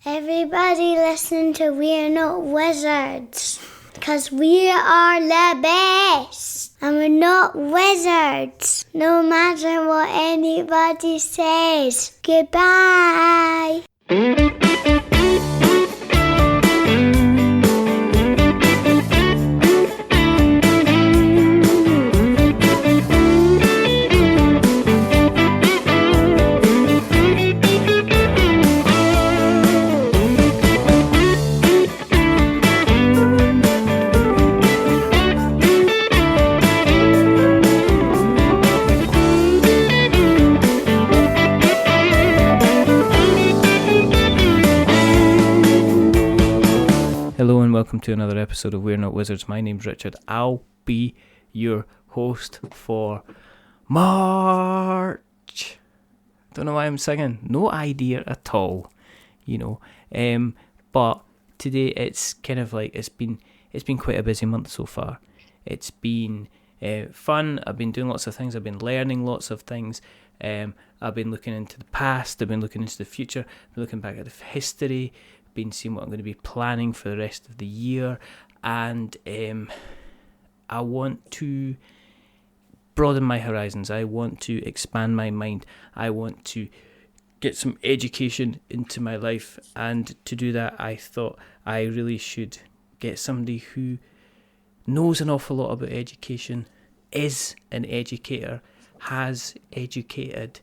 Everybody listen to We're Not Wizards, because we are the best, and we're not wizards, no matter what anybody says. Goodbye. Hello and welcome to another episode of We're Not Wizards. My name's Richard. I'll be your host for March. Don't know why I'm singing. No idea at all, But today it's kind of like it's been quite a busy month so far. It's been fun. I've been doing lots of things. I've been learning lots of things. I've been looking into the past. I've been looking into the future. I've been looking back at the history. Been seeing what I'm going to be planning for the rest of the year, and I want to broaden my horizons. I want to expand my mind. I want to get some education into my life, and to do that I thought I really should get somebody who knows an awful lot about education, is an educator, has educated,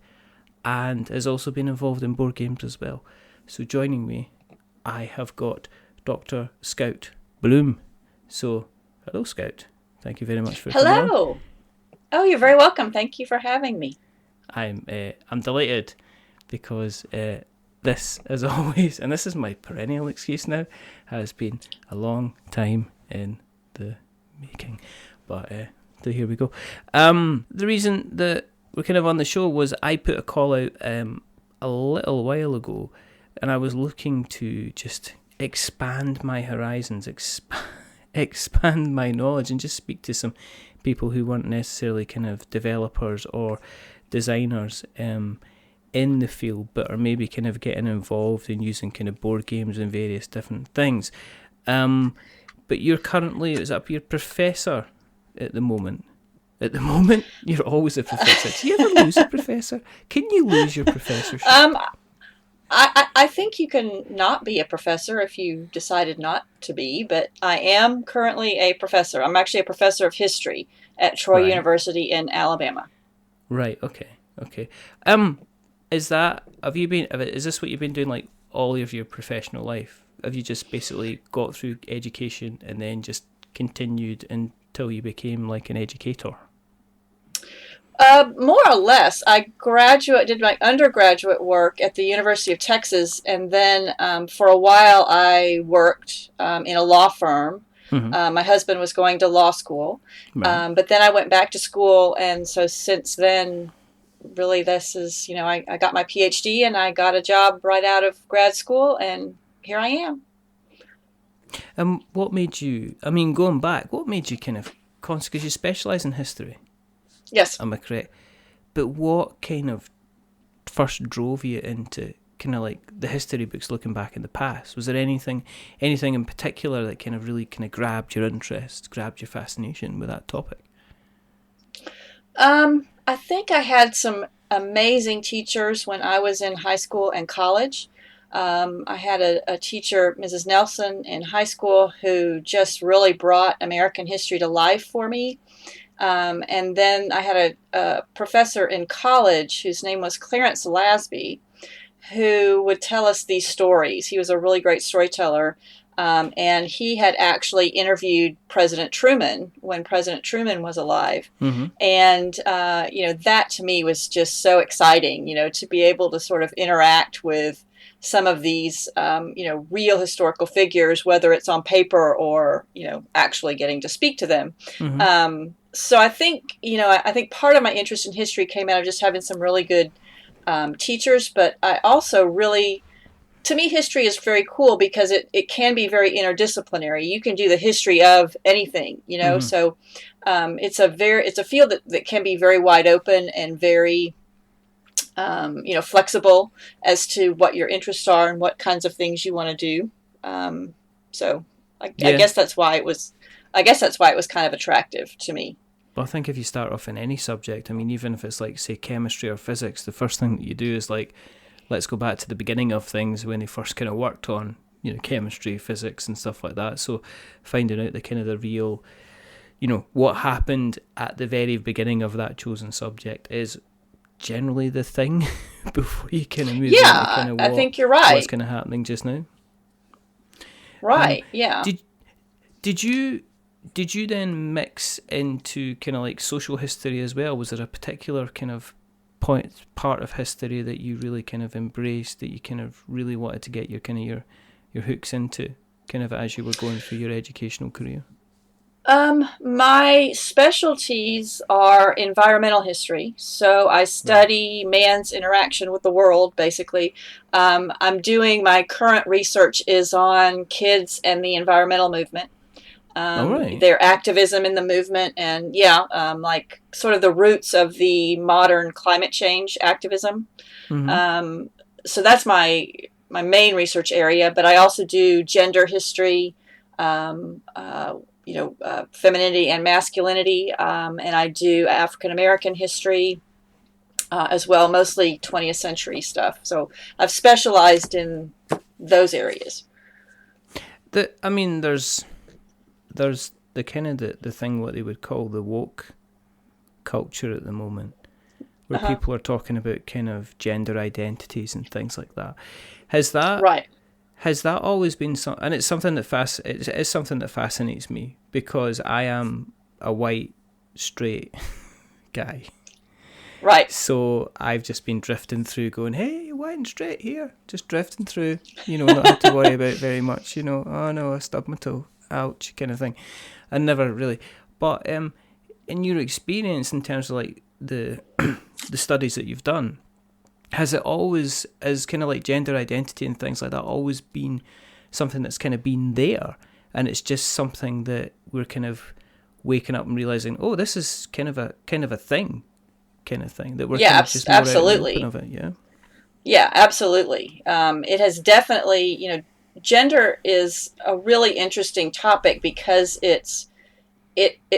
and has also been involved in board games as well. So joining me, I have got Dr. Scout Blum. So, hello, Scout. Thank you very much for coming on. Hello. Oh, you're very welcome. Thank you for having me. I'm delighted because this, as always, and this is my perennial excuse now, has been a long time in the making. But so here we go. The reason that we're kind of on the show was I put a call out a little while ago, and I was looking to just expand my horizons, expand my knowledge, and just speak to some people who weren't necessarily kind of developers or designers in the field, but are maybe kind of getting involved in using kind of board games and various different things. But you're currently, you're professor at the moment. At the moment, you're always a professor. Do you ever lose a professor? Can you lose your professorship? I think you can not be a professor if you decided not to be, but I am currently a professor. I'm actually a professor of history at Troy University in Alabama. Right, okay. Is this what you've been doing like all of your professional life? Have you just basically got through education and then just continued until you became like an educator? More or less. I did my undergraduate work at the University of Texas, and then for a while I worked in a law firm. Mm-hmm. My husband was going to law school, but then I went back to school, and so since then, really this is, I got my PhD, and I got a job right out of grad school, and here I am. What made you, going back, what made you kind of, because you specialise in history? Yes. Am I correct? But what kind of first drove you into kind of like the history books looking back in the past? Was there anything in particular that kind of really kind of grabbed your interest, grabbed your fascination with that topic? I think I had some amazing teachers when I was in high school and college. I had a teacher, Mrs. Nelson, in high school who just really brought American history to life for me. And then I had a professor in college whose name was Clarence Lasby, who would tell us these stories. He was a really great storyteller, and he had actually interviewed President Truman when President Truman was alive. Mm-hmm. And, that to me was just so exciting, to be able to sort of interact with some of these, real historical figures, whether it's on paper or, actually getting to speak to them. Mm-hmm. So I think part of my interest in history came out of just having some really good teachers, but I also to me, history is very cool because it can be very interdisciplinary. You can do the history of anything, mm-hmm. So it's a field that can be very wide open and very flexible as to what your interests are and what kinds of things you want to do. So I Yeah. guess that's why it was. I guess that's why it was kind of attractive to me. But I think if you start off in any subject, I mean, even if it's like, say, chemistry or physics, the first thing that you do is like, let's go back to the beginning of things when they first kind of worked on, chemistry, physics and stuff like that. So finding out the kind of the real, what happened at the very beginning of that chosen subject is generally the thing before you kind of move on to kind of I think you're right. What's kind of happening just now. Right, yeah. Did you then mix into kind of like social history as well? Was there a particular kind of part of history that you really kind of embraced, that you kind of really wanted to get your hooks into, kind of as you were going through your educational career? My specialties are environmental history. So I study man's interaction with the world, basically. My current research is on kids and the environmental movement. Their activism in the movement, and like sort of the roots of the modern climate change activism. Mm-hmm. So that's my main research area, but I also do gender history, femininity and masculinity, and I do African American history as well, mostly 20th century stuff. So I've specialized in those areas. There's the kind of the thing what they would call the woke culture at the moment, where people are talking about kind of gender identities and things like that. Has that always been and it's something that it is something that fascinates me, because I am a white straight guy. Right. So I've just been drifting through going, hey, white and straight here, just drifting through, not have to worry about very much, oh no, I stubbed my toe, ouch, kind of thing. I never really, but in your experience in terms of like the the studies that you've done, has it always, as kind of like gender identity and things like that, always been something that's kind of been there, and it's just something that we're kind of waking up and realizing, oh, this is kind of a thing, that we're kind of just more absolutely out in the open of it, yeah, absolutely. It has definitely, gender is a really interesting topic because it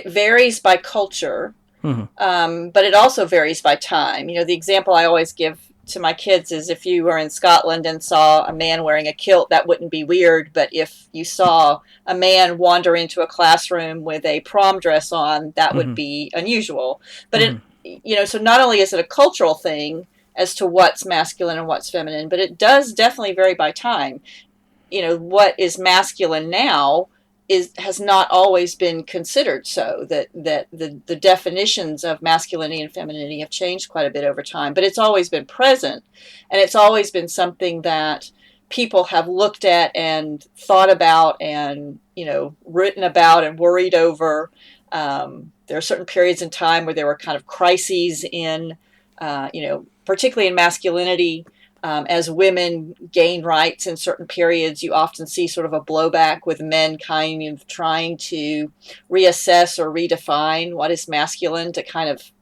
varies by culture, but it also varies by time. The example I always give to my kids is, if you were in Scotland and saw a man wearing a kilt, that wouldn't be weird. But if you saw a man wander into a classroom with a prom dress on, that would be unusual. But so not only is it a cultural thing as to what's masculine and what's feminine, but it does definitely vary by time. What is masculine now has not always been considered so. That the definitions of masculinity and femininity have changed quite a bit over time, but it's always been present, and it's always been something that people have looked at and thought about and written about and worried over. There are certain periods in time where there were kind of crises in particularly in masculinity. As women gain rights in certain periods, you often see sort of a blowback with men kind of trying to reassess or redefine what is masculine to kind of,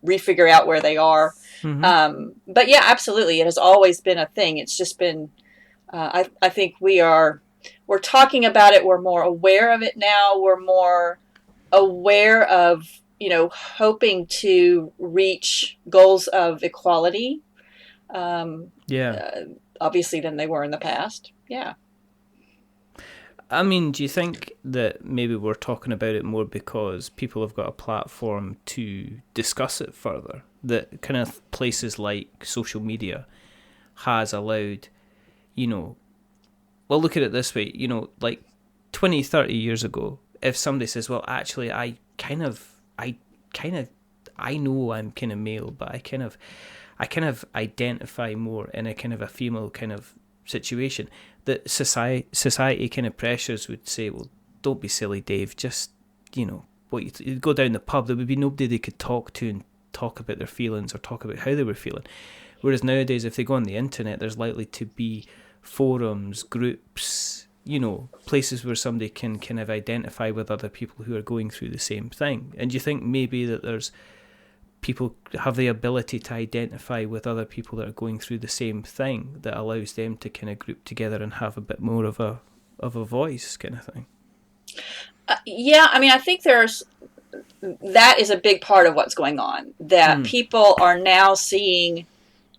refigure out where they are. But yeah, absolutely. It has always been a thing. It's just been, I think we're talking about it. We're more aware of it now. We're more aware of, hoping to reach goals of equality. Obviously than they were in the past. Yeah. I mean, do you think that maybe we're talking about it more because people have got a platform to discuss it further? That kind of places like social media has allowed, well, look at it this way, like 20, 30 years ago, if somebody says, well, actually, I know I'm kind of male, but I kind of identify more in a kind of a female kind of situation, that society kind of pressures would say, well, don't be silly, Dave, just, you'd go down the pub, there would be nobody they could talk to and talk about their feelings or talk about how they were feeling. Whereas nowadays, if they go on the internet, there's likely to be forums, groups, places where somebody can kind of identify with other people who are going through the same thing. And do you think maybe that there's people have the ability to identify with other people that are going through the same thing, that allows them to kind of group together and have a bit more of a voice kind of thing. Yeah, I mean, I think that is a big part of what's going on, that people are now seeing,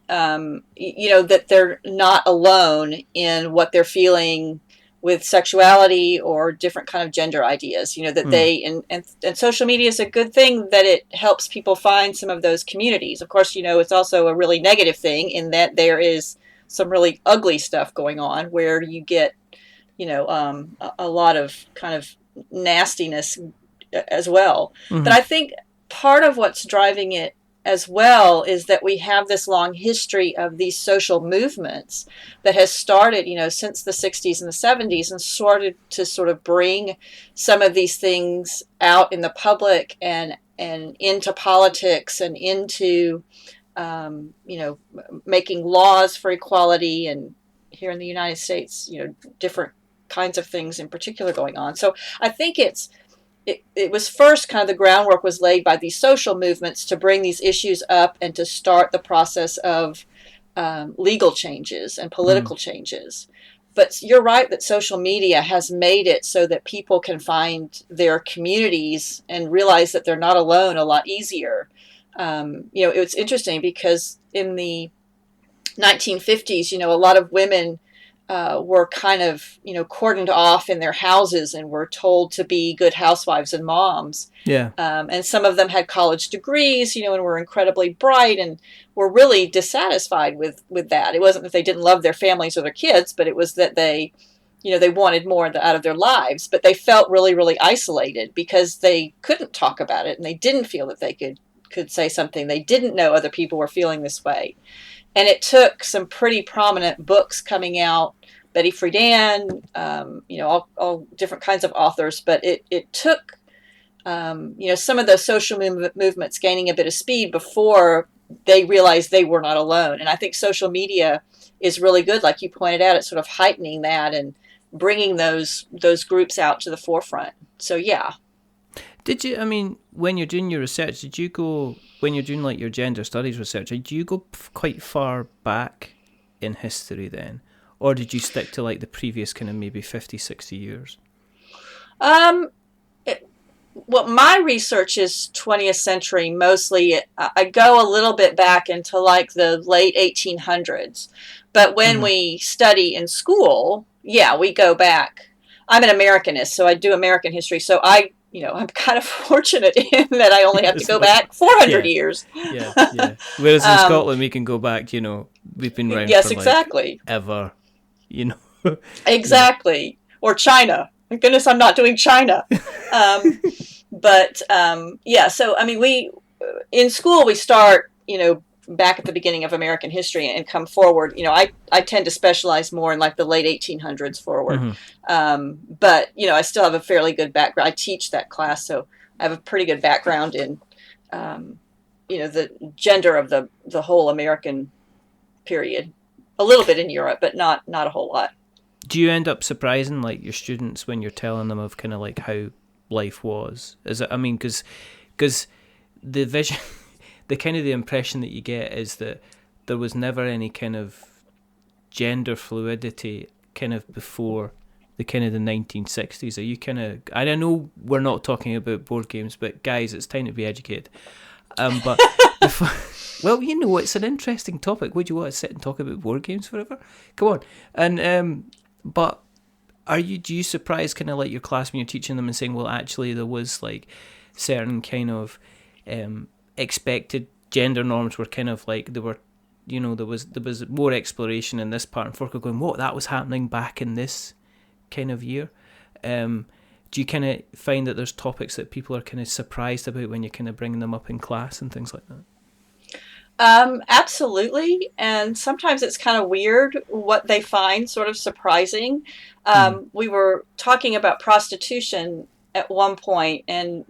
that they're not alone in what they're feeling with sexuality or different kind of gender ideas, that and social media is a good thing, that it helps people find some of those communities. Of course, it's also a really negative thing in that there is some really ugly stuff going on where you get, a lot of kind of nastiness as well. But I think part of what's driving it as well is that we have this long history of these social movements that has started, since the 60s and the 70s, and started to sort of bring some of these things out in the public and into politics and into, making laws for equality, and here in the United States, different kinds of things in particular going on. So I think it was first kind of the groundwork was laid by these social movements to bring these issues up and to start the process of legal changes and political changes. But you're right that social media has made it so that people can find their communities and realize that they're not alone a lot easier. It's interesting because in the 1950s, a lot of women were kind of, cordoned off in their houses and were told to be good housewives and moms. Yeah. And some of them had college degrees, and were incredibly bright and were really dissatisfied with that. It wasn't that they didn't love their families or their kids, but it was that they wanted more out of their lives. But they felt really, really isolated because they couldn't talk about it and they didn't feel that they could say something. They didn't know other people were feeling this way. And it took some pretty prominent books coming out, Betty Friedan, all different kinds of authors. But it took, some of those social movements gaining a bit of speed before they realized they were not alone. And I think social media is really good, like you pointed out, it's sort of heightening that and bringing those groups out to the forefront. So, yeah. Did you, when you're doing your research, when you're doing like your gender studies research, did you go quite far back in history then? Or did you stick to like the previous kind of maybe 50, 60 years? Well, my research is 20th century mostly. I go a little bit back into like the late 1800s. But when we study in school, we go back. I'm an Americanist, so I do American history. So I'm kind of fortunate in that I only have to go back 400 years. Yeah. Whereas in Scotland, we can go back, we've been around for exactly. Ever, Exactly. Or China. Thank goodness I'm not doing China. So, we, in school, we start, back at the beginning of American history and come forward. I tend to specialize more in like the late 1800s forward. But, I still have a fairly good background. I teach that class, so I have a pretty good background in, the gender of the whole American period. A little bit in Europe, but not a whole lot. Do you end up surprising like your students when you're telling them of kind of like how life was? Is it, because the vision, the impression that you get is that there was never any kind of gender fluidity kind of before the kind of the 1960s. Are you kind of, I don't know, we're not talking about board games, but guys, it's time to be educated. But before, well, it's an interesting topic. Would you want to sit and talk about board games forever? Come on. And but do you surprise kind of like your class when you're teaching them and saying, well, actually there was like certain kind of expected gender norms were kind of like there were, there was more exploration in this part, and folk are going, what, that was happening back in this kind of year? Do you kind of find that there's topics that people are kind of surprised about when you're kind of bringing them up in class and things like that? Absolutely. And sometimes it's kind of weird what they find sort of surprising. We were talking about prostitution at one point, and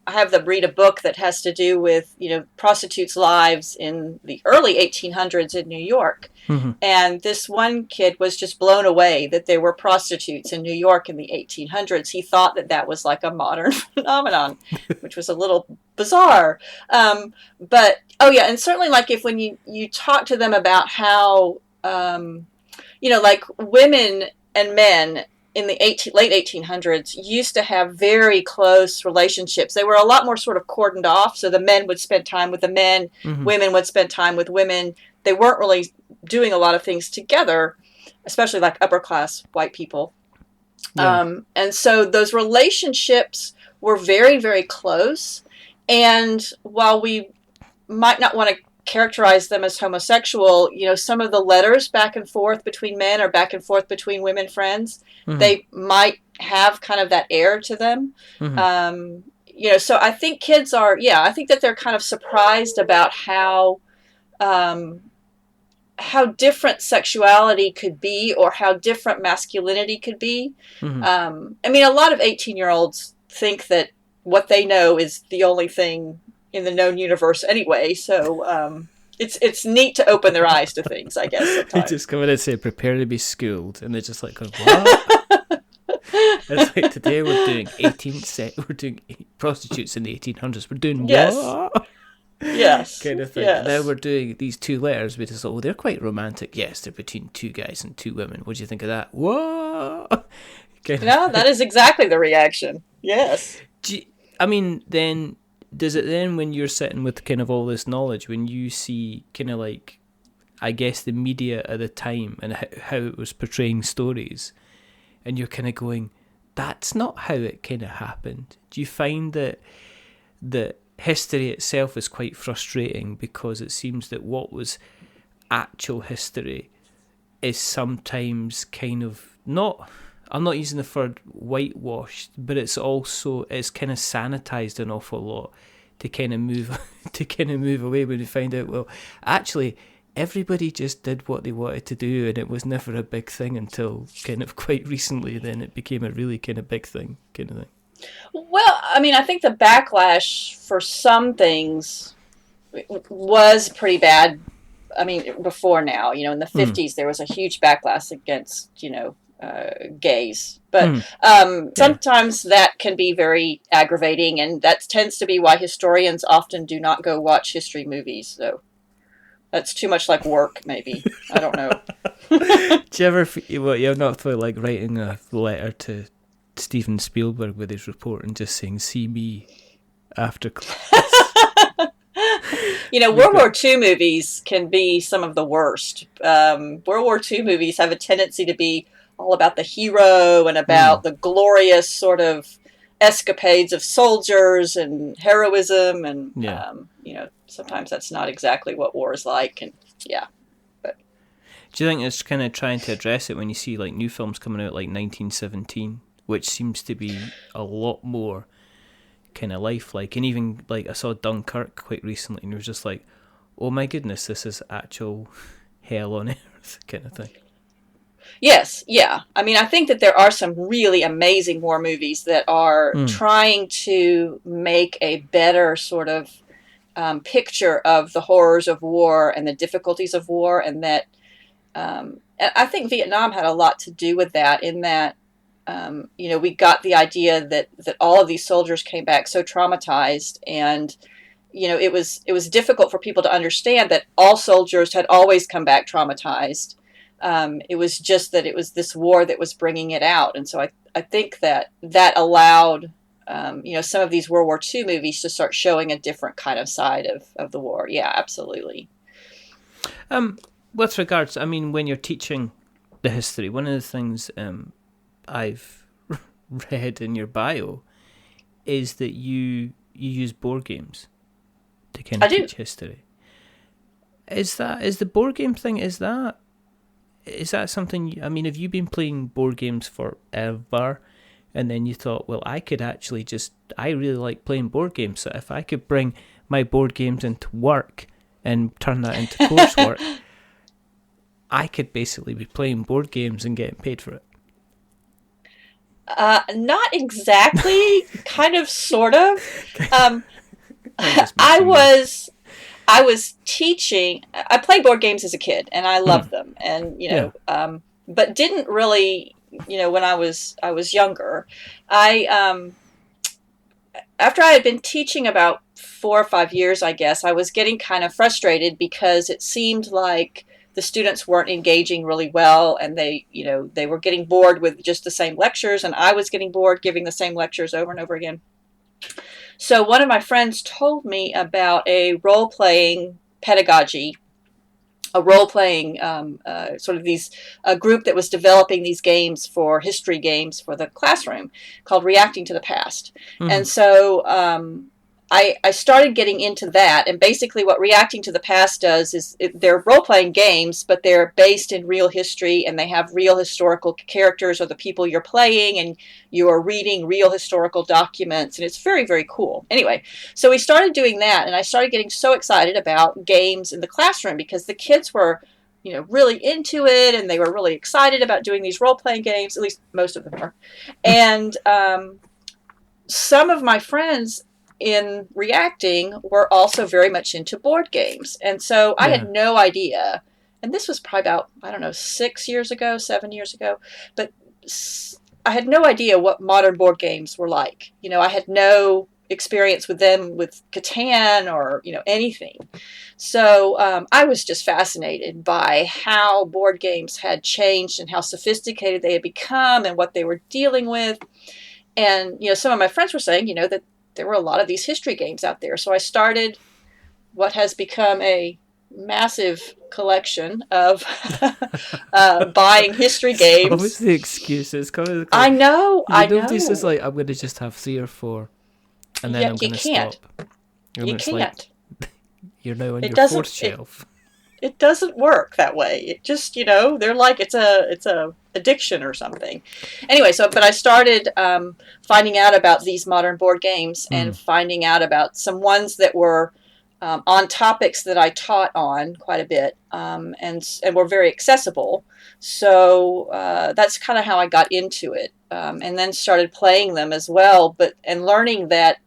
I have them read a book that has to do with, prostitutes' lives in the early 1800s in New York. Mm-hmm. And this one kid was just blown away that there were prostitutes in New York in the 1800s. He thought that that was like a modern phenomenon, which was a little bizarre. But, oh yeah, and certainly like when you talk to them about how, like women and men in the late 1800s used to have very close relationships. They were a lot more sort of cordoned off. So the men would spend time with the men, Mm-hmm. women would spend time with women. They weren't really doing a lot of things together, especially like upper class white people. Yeah. And so those relationships were very, very close. And while we might not want to characterize them as homosexual, some of the letters back and forth between men or back and forth between women friends, Mm-hmm. they might have kind of that air to them. Mm-hmm. So I think kids are, I think that they're kind of surprised about how different sexuality could be or how different masculinity could be. Mm-hmm. A lot of 18-year-olds think that what they know is the only thing in the known universe anyway. So it's neat to open their eyes to things, I guess, They sometimes. just come in and say, prepare to be schooled. And they're just like, going, what? It's like, today we're doing we're doing prostitutes in the 1800s. We're doing Yes. what? Yes. Kind of thing. Yes. Now we're doing these two letters. We just thought, they're quite romantic. Yes, they're between two guys and two women. What do you think of that? What? No, that is exactly the reaction. Yes. Then does it then, when you're sitting with kind of all this knowledge, when you see kind of like, I guess, the media at the time and how it was portraying stories, and you're kind of going, that's not how it kind of happened. Do you find that history itself is quite frustrating, because it seems that what was actual history is sometimes kind of not, I'm not using the word whitewashed, but it's kind of sanitized an awful lot to kind of move away when you find out, well, actually everybody just did what they wanted to do, and it was never a big thing until kind of quite recently. Then it became a really kind of big thing, kind of thing. Well, I think the backlash for some things was pretty bad. Before now, in the 50s, there was a huge backlash against, gays. But sometimes that can be very aggravating, and that tends to be why historians often do not go watch history movies. So that's too much like work, maybe. I don't know. Do you ever, you're not thought like writing a letter to Steven Spielberg with his report and just saying, see me after class? World War II movies can be some of the worst. World War II movies have a tendency to be all about the hero and about the glorious sort of escapades of soldiers and heroism. And, sometimes that's not exactly what war is like. And but do you think it's kind of trying to address it when you see like new films coming out like 1917, which seems to be a lot more kind of lifelike? And even like I saw Dunkirk quite recently, and it was just like, oh my goodness, this is actual hell on earth kind of thing. Yes, yeah. I think that there are some really amazing war movies that are trying to make a better sort of picture of the horrors of war and the difficulties of war, and that and I think Vietnam had a lot to do with that, in that we got the idea that all of these soldiers came back so traumatized, and it was difficult for people to understand that all soldiers had always come back traumatized. It was just that it was this war that was bringing it out, and so I think that allowed some of these World War II movies to start showing a different kind of side of the war. Yeah, absolutely. With regards, when you're teaching the history, one of the things I've read in your bio is that you use board games to kind of teach history. Is the board game thing, is that something, have you been playing board games forever, and then you thought, well, I really like playing board games, so if I could bring my board games into work and turn that into coursework, I could basically be playing board games and getting paid for it? Not exactly, kind of, sort of. Um, I'm just I messing you. was I was teaching. I played board games as a kid, and I Hmm. loved them. And Yeah. but didn't really, when I was younger. I After I had been teaching about 4 or 5 years, I guess, I was getting kind of frustrated because it seemed like the students weren't engaging really well, and they were getting bored with just the same lectures, and I was getting bored giving the same lectures over and over again. So one of my friends told me about a role playing pedagogy, a role playing sort of these a group that was developing these games for history games for the classroom called Reacting to the Past. Hmm. And so I started getting into that. And basically, what Reacting to the Past does is they're role playing games, but they're based in real history, and they have real historical characters or the people you're playing, and you are reading real historical documents. And it's very, very cool. Anyway, so we started doing that, and I started getting so excited about games in the classroom because the kids were, really into it, and they were really excited about doing these role playing games. At least most of them were. And some of my friends in Reacting were also very much into board games. And so I had Yeah. no idea. And this was probably about, I don't know, 6 years ago, 7 years ago. But I had no idea what modern board games were like. I had no experience with them with Catan or, anything. So I was just fascinated by how board games had changed and how sophisticated they had become and what they were dealing with. And, some of my friends were saying, that there were a lot of these history games out there. So I started what has become a massive collection of buying history What was games. the excuses? I know, I Nobody's just know. like, I'm going to just have 3 or 4, and then Yeah, I'm you going to can't. stop. And You it's like, can't. you're now on It your doesn't. fourth It shelf. it doesn't work that way. It just, they're like it's a addiction or something. Anyway, but I started finding out about these modern board games Hmm. and finding out about some ones that were on topics that I taught on quite a bit, and were very accessible. So that's kind of how I got into it, and then started playing them as well. But and learning that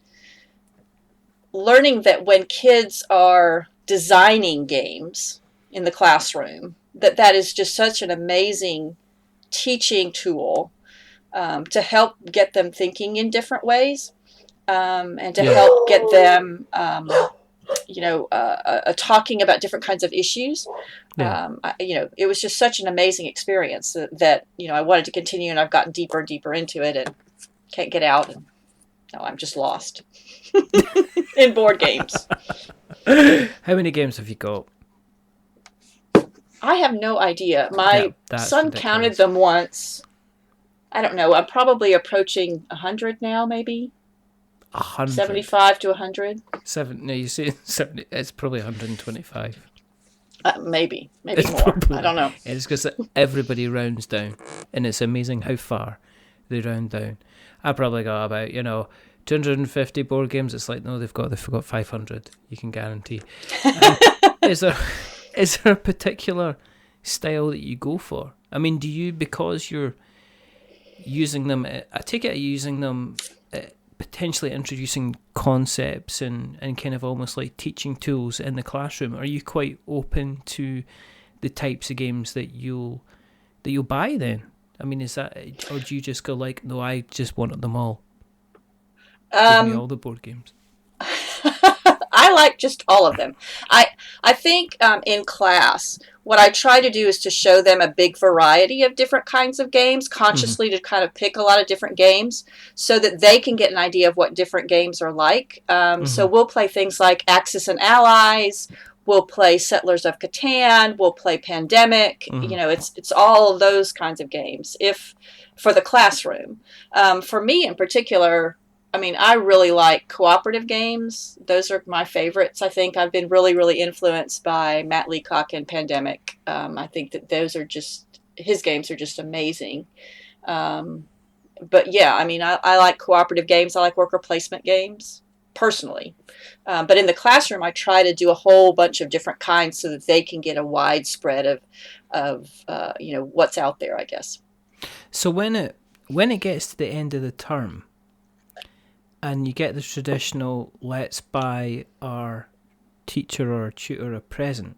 when kids are designing games in the classroom, that is just such an amazing teaching tool, to help get them thinking in different ways, and to Yeah. help get them, talking about different kinds of issues. Yeah. It was just such an amazing experience that I wanted to continue, and I've gotten deeper and deeper into it, and can't get out. And no, I'm just lost in board games. How many games have you got? I have no idea. Yeah, My that's son counted ridiculous. them once. I don't know. I'm probably approaching 100 now, maybe 100. 75 to 100. No, you see, 70. It's probably 125. Maybe It's more. I probably. don't know. It's because everybody rounds down, and it's amazing how far they round down. I probably got about 250 board games. It's like, no, they've got 500. You can guarantee. Is there is there a particular style that you go for? I mean, do you, because you're using them? I take it you're using them, potentially introducing concepts and kind of almost like teaching tools in the classroom. Are you quite open to the types of games that you'll buy then? I mean, is that, or do you just go like, no, I just wanted them all. Give me Um, all the board games. I like just all of them. I think in class, what I try to do is to show them a big variety of different kinds of games, Mm-hmm. consciously to kind of pick a lot of different games so that they can get an idea of what different games are like. So Mm-hmm. we'll play things like Axis and Allies. We'll play Settlers of Catan. We'll play Pandemic. Mm-hmm. It's all of those kinds of games. If for the classroom, for me in particular, I mean, I really like cooperative games. Those are my favorites. I think I've been really, really influenced by Matt Leacock and Pandemic. I think that his games are just amazing. Um, but yeah, I mean, I like cooperative games. I like worker placement games personally. But in the classroom, I try to do a whole bunch of different kinds so that they can get a wide spread of what's out there, I guess. So when it gets to the end of the term and you get the traditional let's buy our teacher or tutor a present,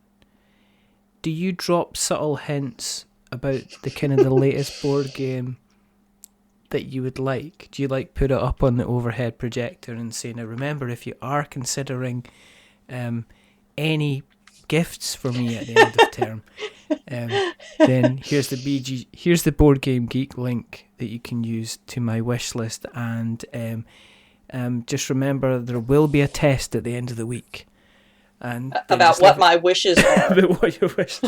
do you drop subtle hints about the kind of the latest board game that you would like? Do you like put it up on the overhead projector and say, now remember, if you are considering any gifts for me at the end of term, then here's the Board Game Geek link that you can use to my wish list, and just remember there will be a test at the end of the week. And about what my wishes are. About what your wish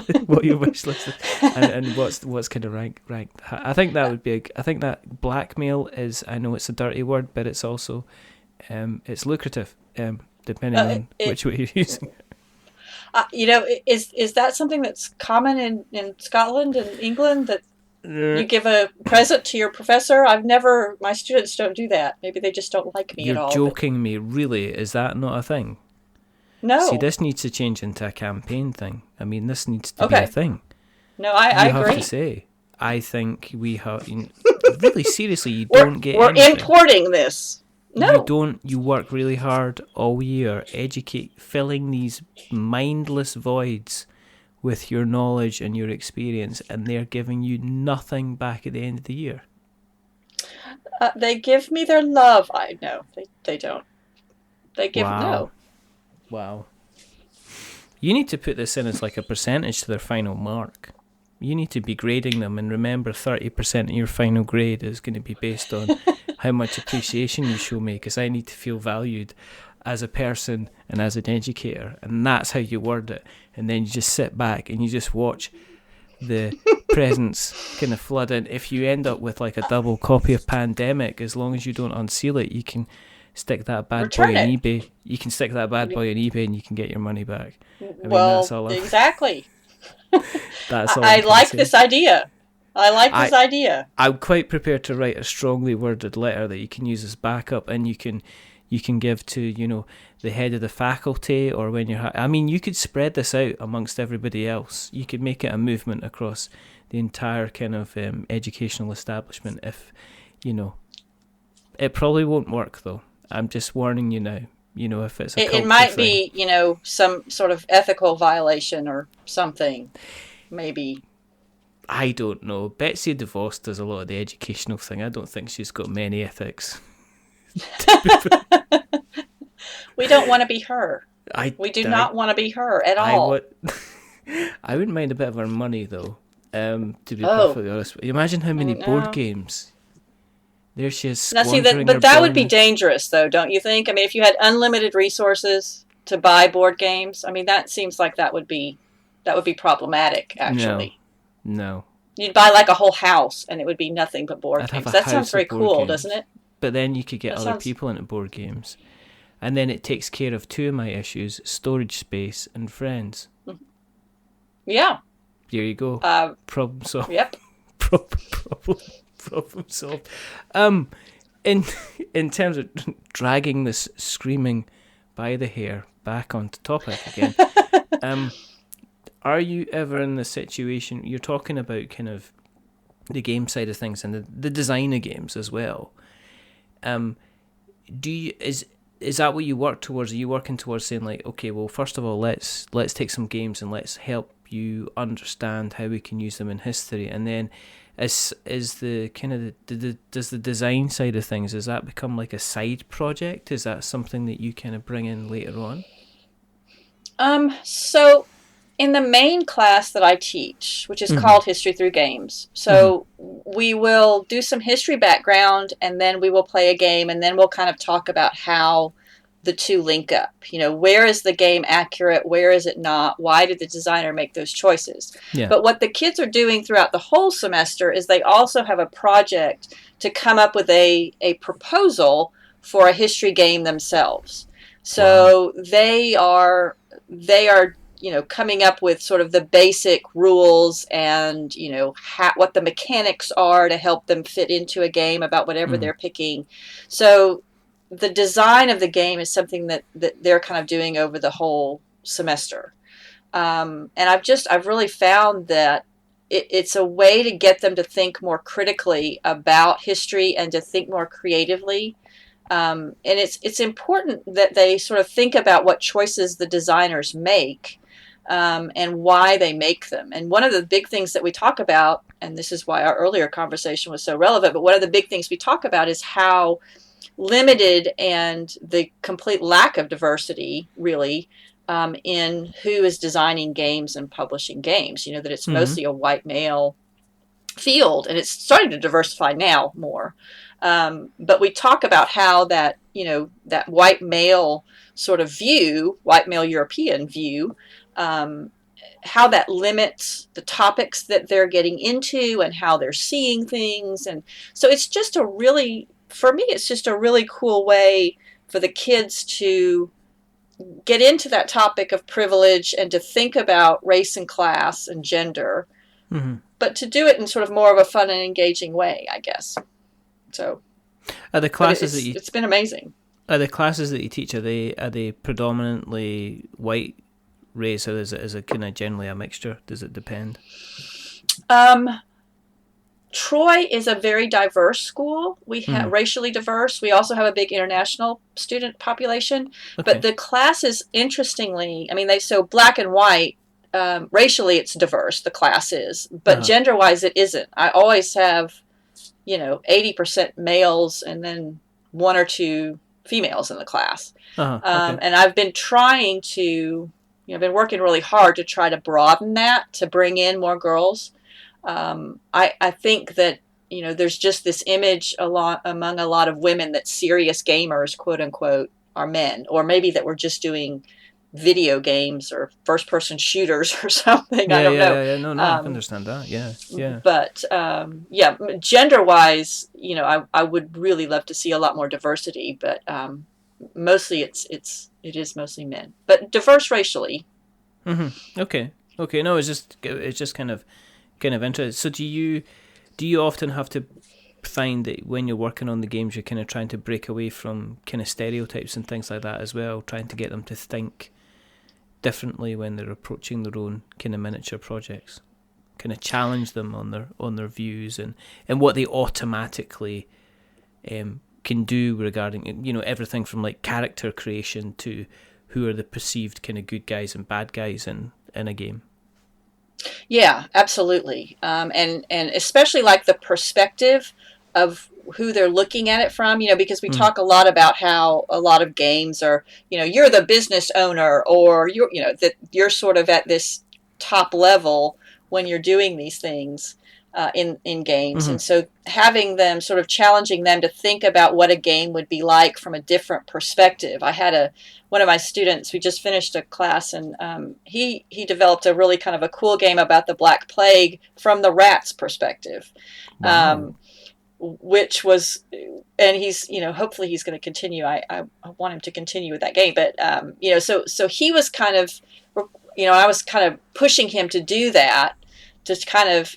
list is, and what's kind of ranked. I think that would be. I think that blackmail is. I know it's a dirty word, but it's also, it's lucrative. Depending on which way you're using it. Is that something that's common in Scotland and England, that you give a present to your professor? My students don't do that. Maybe they just don't like me at all. You're joking me, really? Is that not a thing? No. See, this needs to change into a campaign thing. I mean, this needs to be a thing. No, I agree. You have to say, I think we have. Really, seriously, you don't get. We're anything. importing this. No, you don't. You work really hard all year, filling these mindless voids with your knowledge and your experience, and they're giving you nothing back at the end of the year. They give me their love. I know they don't. They give no. Wow. You need to put this in as like a percentage to their final mark. You need to be grading them, and remember 30% of your final grade is going to be based on how much appreciation you show me, because I need to feel valued as a person and as an educator, and that's how you word it. And then you just sit back and you just watch the presents kind of flood in. If you end up with like a double copy of Pandemic, as long as you don't unseal it, you can stick that bad boy on eBay. You can stick that bad boy on eBay and you can get your money back. That's all exactly. That's all I like this idea. This idea. I'm quite prepared to write a strongly worded letter that you can use as backup, and you can give to the head of the faculty, or when you're. I mean, you could spread this out amongst everybody else. You could make it a movement across the entire kind of educational establishment. If it probably won't work though. I'm just warning you now. If it's it might be, some sort of ethical violation or something, maybe. I don't know. Betsy DeVos does a lot of the educational thing. I don't think she's got many ethics. We don't want to be her. We do not want to be her at all. I wouldn't mind a bit of her money though. To be perfectly honest, imagine how many board games. There she is. Now, but that would be dangerous, though, don't you think? I mean, if you had unlimited resources to buy board games, I mean, that seems like that would be problematic. Actually, no. You'd buy like a whole house, and it would be nothing but board games. That sounds very cool, doesn't it? But then you could get other people into board games, and then it takes care of two of my issues: storage space and friends. Yeah. There you go. Problem solved. Yep. Problem solved. In terms of dragging this screaming by the hair back onto topic again, are you ever in the situation you're talking about, kind of the game side of things and the design of games as well? Is that what you work towards? Are you working towards saying like, okay, well, first of all, let's take some games and let's help you understand how we can use them in history, and then does the design side of things, does that become like a side project? Is that something that you kind of bring in later on? So in the main class that I teach, which is called History Through Games, so we will do some history background, and then we will play a game, and then we'll kind of talk about how the two link up. Where is the game accurate? Where is it not? Why did the designer make those choices? Yeah. But what the kids are doing throughout the whole semester is they also have a project to come up with a proposal for a history game themselves. So they are coming up with sort of the basic rules and, what the mechanics are to help them fit into a game about whatever they're picking. So the design of the game is something that they're kind of doing over the whole semester. And I've really found that it's a way to get them to think more critically about history and to think more creatively. And it's important that they sort of think about what choices the designers make, and why they make them. And one of the big things that we talk about, and this is why our earlier conversation was so relevant, but one of the big things we talk about is how limited and the complete lack of diversity, really, in who is designing games and publishing games. That it's mostly a white male field, and it's starting to diversify now more. But we talk about how that, that white male sort of view, white male European view, how that limits the topics that they're getting into and how they're seeing things. And so it's just for me, it's just a really cool way for the kids to get into that topic of privilege and to think about race and class and gender, but to do it in sort of more of a fun and engaging way, I guess. So are the classes it's been amazing. Are the classes that you teach, are they predominantly white race, or is it kind of generally a mixture? Does it depend? Troy is a very diverse school. We have racially diverse. We also have a big international student population. Okay. But the classes, interestingly, so black and white, racially it's diverse, the class is. But gender-wise, it isn't. I always have, 80% males and then 1 or 2 females in the class. Okay. And I've been trying to, I've been working really hard to try to broaden that, to bring in more girls. I think that, there's just this image among a lot of women that serious gamers, quote unquote, are men, or maybe that we're just doing video games or first person shooters or something. Yeah, I don't know. Yeah. No, I understand that. Yeah. But, gender wise, I would really love to see a lot more diversity, but, mostly it is mostly men, but diverse racially. Okay. No, it's just kind of interesting. So do you often have to find that when you're working on the games, you're kind of trying to break away from kind of stereotypes and things like that as well, trying to get them to think differently when they're approaching their own kind of miniature projects, kind of challenge them on their views and what they automatically can do regarding everything from like character creation to who are the perceived kind of good guys and bad guys in a game. Yeah, absolutely. And especially like the perspective of who they're looking at it from, because we talk a lot about how a lot of games are, you're the business owner, or that you're sort of at this top level when you're doing these things in games. And so having them, sort of challenging them to think about what a game would be like from a different perspective. I had one of my students, we just finished a class, and he developed a really kind of a cool game about the Black Plague from the rat's perspective. Wow. Which was, and he's, hopefully he's going to continue. I want him to continue with that game, but, so he was kind of, I was kind of pushing him to do that, to kind of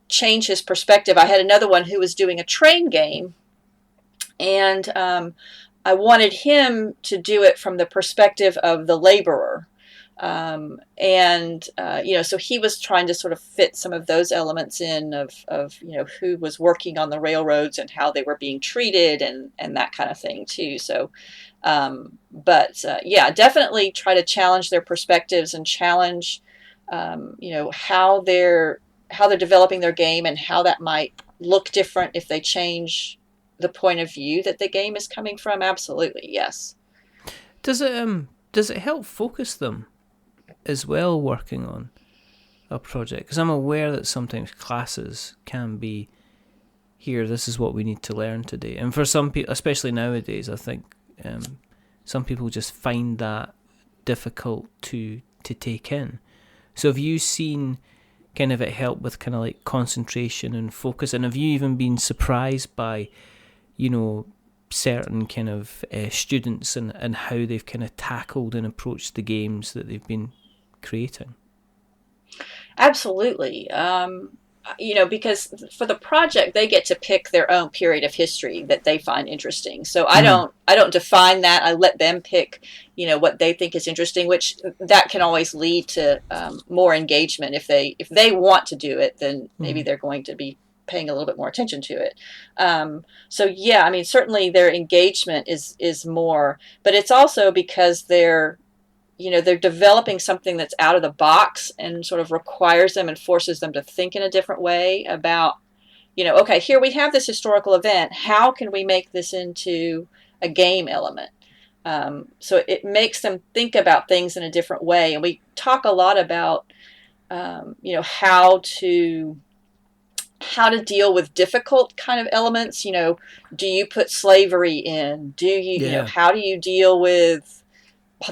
change his perspective. I had another one who was doing a train game, and I wanted him to do it from the perspective of the laborer. So he was trying to sort of fit some of those elements in of who was working on the railroads and how they were being treated and that kind of thing too. So, definitely try to challenge their perspectives and challenge, how they're developing their game and how that might look different if they change the point of view that the game is coming from. Absolutely. Yes. Does it help focus them as well, working on a project? Because I'm aware that sometimes classes can be, this is what we need to learn today. And for some people, especially nowadays, I think some people just find that difficult to take in. So have you seen kind of it help with kind of like concentration and focus? And have you even been surprised by, certain kind of students and how they've kind of tackled and approached the games that they've been creating? Absolutely. because for the project they get to pick their own period of history that they find interesting. So Mhm. I don't define that. I let them pick, what they think is interesting, which that can always lead to more engagement. If they want to do it, then maybe Mhm. they're going to be paying a little bit more attention to it. So yeah, I mean, certainly their engagement is more, but it's also because they're developing something that's out of the box and sort of requires them and forces them to think in a different way about, okay, here we have this historical event. How can we make this into a game element? So it makes them think about things in a different way. And we talk a lot about, how to deal with difficult kind of elements. Do you put slavery in? Yeah. How do you deal with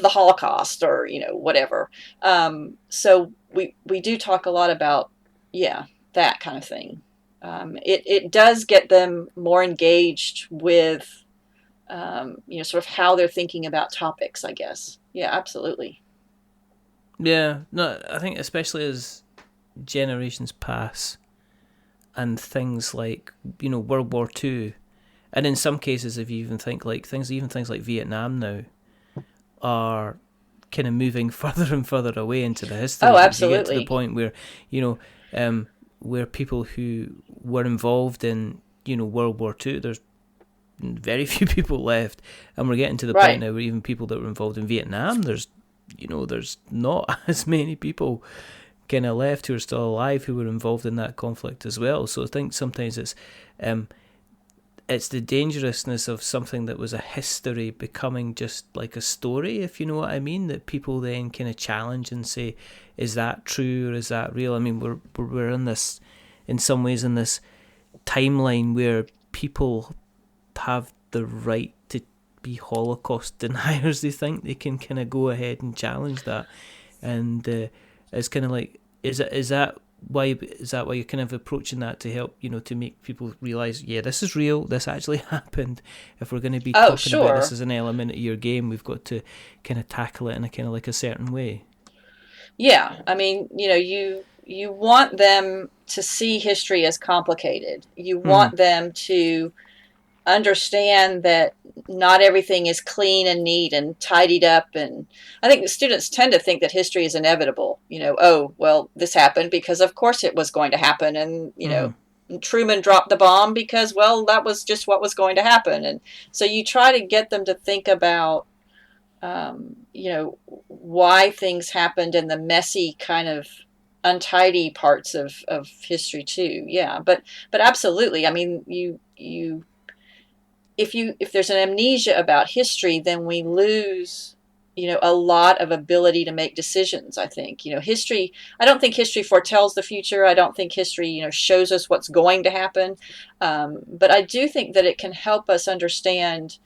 the Holocaust or whatever. So we do talk a lot about that kind of thing. It does get them more engaged with sort of how they're thinking about topics, I guess. Yeah, absolutely. Yeah. No, I think especially as generations pass and things like World War Two, and in some cases, if you even think like things like Vietnam now are kind of moving further and further away into the Oh, history books. You get to the absolutely. point where you know where people who were involved in World War Two, there's very few people left, and we're getting to the point Right. now where even people that were involved in Vietnam, there's not as many people kind of left who are still alive who were involved in that conflict as well. So I think sometimes um, it's the dangerousness of something that was a history becoming just like a story, if you know what I mean, that people then kind of challenge and say, is that true or is that real? I mean, we're in this, in some ways, in this timeline where people have the right to be Holocaust deniers. They think they can kind of go ahead and challenge that, and it's kind of like, is that why you're kind of approaching that to help to make people realize, yeah, this is real, this actually happened. If we're going to be Oh, talking about this sure. as an element of your game, we've got to kind of tackle it in a kind of like a certain way. Yeah. I mean, you want them to see history as complicated. You Hmm. want them to understand that not everything is clean and neat and tidied up. And I think the students tend to think that history is inevitable. Oh, well, this happened because of course it was going to happen. And, Hmm. Truman dropped the bomb because, well, that was just what was going to happen. And so you try to get them to think about, why things happened and the messy kind of untidy parts of history too. Yeah. But absolutely. I mean, if there's an amnesia about history, then we lose a lot of ability to make decisions. I think history. I don't think history foretells the future. I don't think history shows us what's going to happen. But I do think that it can help us understand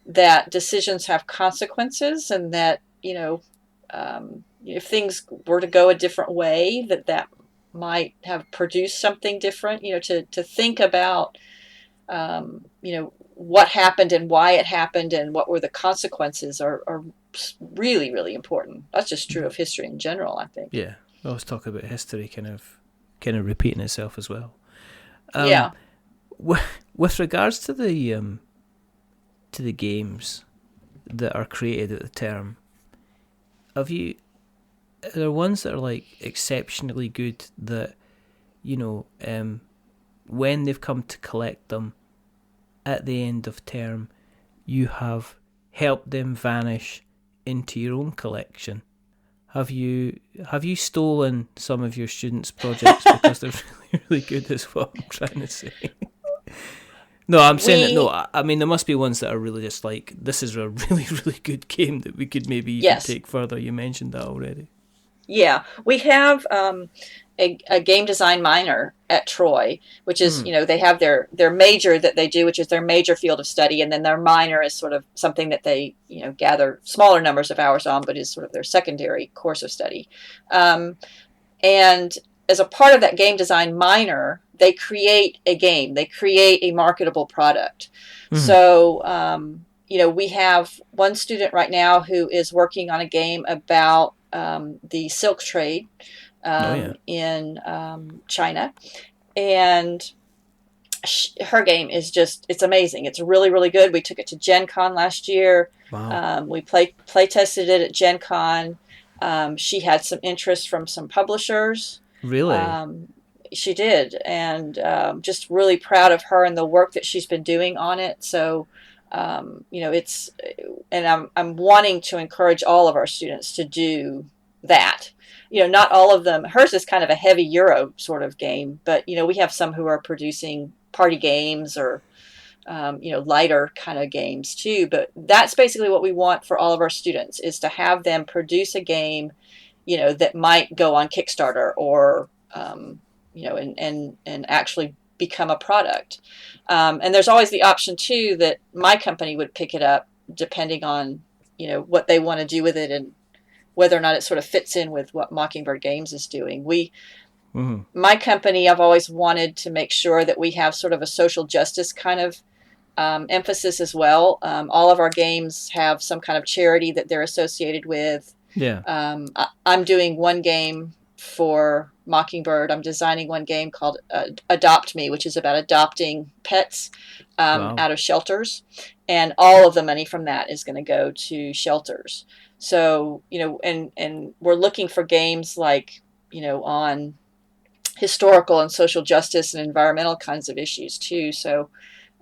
that decisions have consequences, and that if things were to go a different way, that might have produced something different. To think about what happened and why it happened and what were the consequences are really, really important. That's just true of history in general, I think. Yeah, we always talk about history kind of repeating itself as well. Um, Yeah. with regards to the games that are created at the term, have you are there ones that are like exceptionally good that when they've come to collect them at the end of term, you have helped them vanish into your own collection? Have you stolen some of your students' projects because they're really, really good, is what I'm trying to say? No, I'm saying that, no, we I mean, there must be ones that are really just like, this is a really, really good game that we could maybe even Yes. take further. You mentioned that already. Yeah, we have a game design minor at Troy, which is, Hmm. they have their major that they do, which is their major field of study, and then their minor is sort of something that they, gather smaller numbers of hours on, but is sort of their secondary course of study. Um, and as a part of that game design minor, they create a game, they create a marketable product. Hmm. So, we have one student right now who is working on a game about the silk trade Oh, yeah. in China. and her game is it's amazing. It's really, really good. We took it to Gen Con last year. Wow. We play tested it at Gen Con. She had some interest from some publishers. Really? She did, and just really proud of her and the work that she's been doing on it. So, it's, and I'm wanting to encourage all of our students to do that. Not all of them. Hers is kind of a heavy Euro sort of game, but we have some who are producing party games or lighter kind of games too. But that's basically what we want for all of our students, is to have them produce a game, that might go on Kickstarter or and actually become a product. And there's always the option too that my company would pick it up, depending on what they want to do with it and whether or not it sort of fits in with what Mockingbird Games is doing. My company, I've always wanted to make sure that we have sort of a social justice kind of emphasis as well. All of our games have some kind of charity that they're associated with. Yeah. I'm doing one game for Mockingbird. I'm designing one game called Adopt Me, which is about adopting pets out of shelters. And all of the money from that is going to go to shelters. So, and we're looking for games like, on historical and social justice and environmental kinds of issues too. So,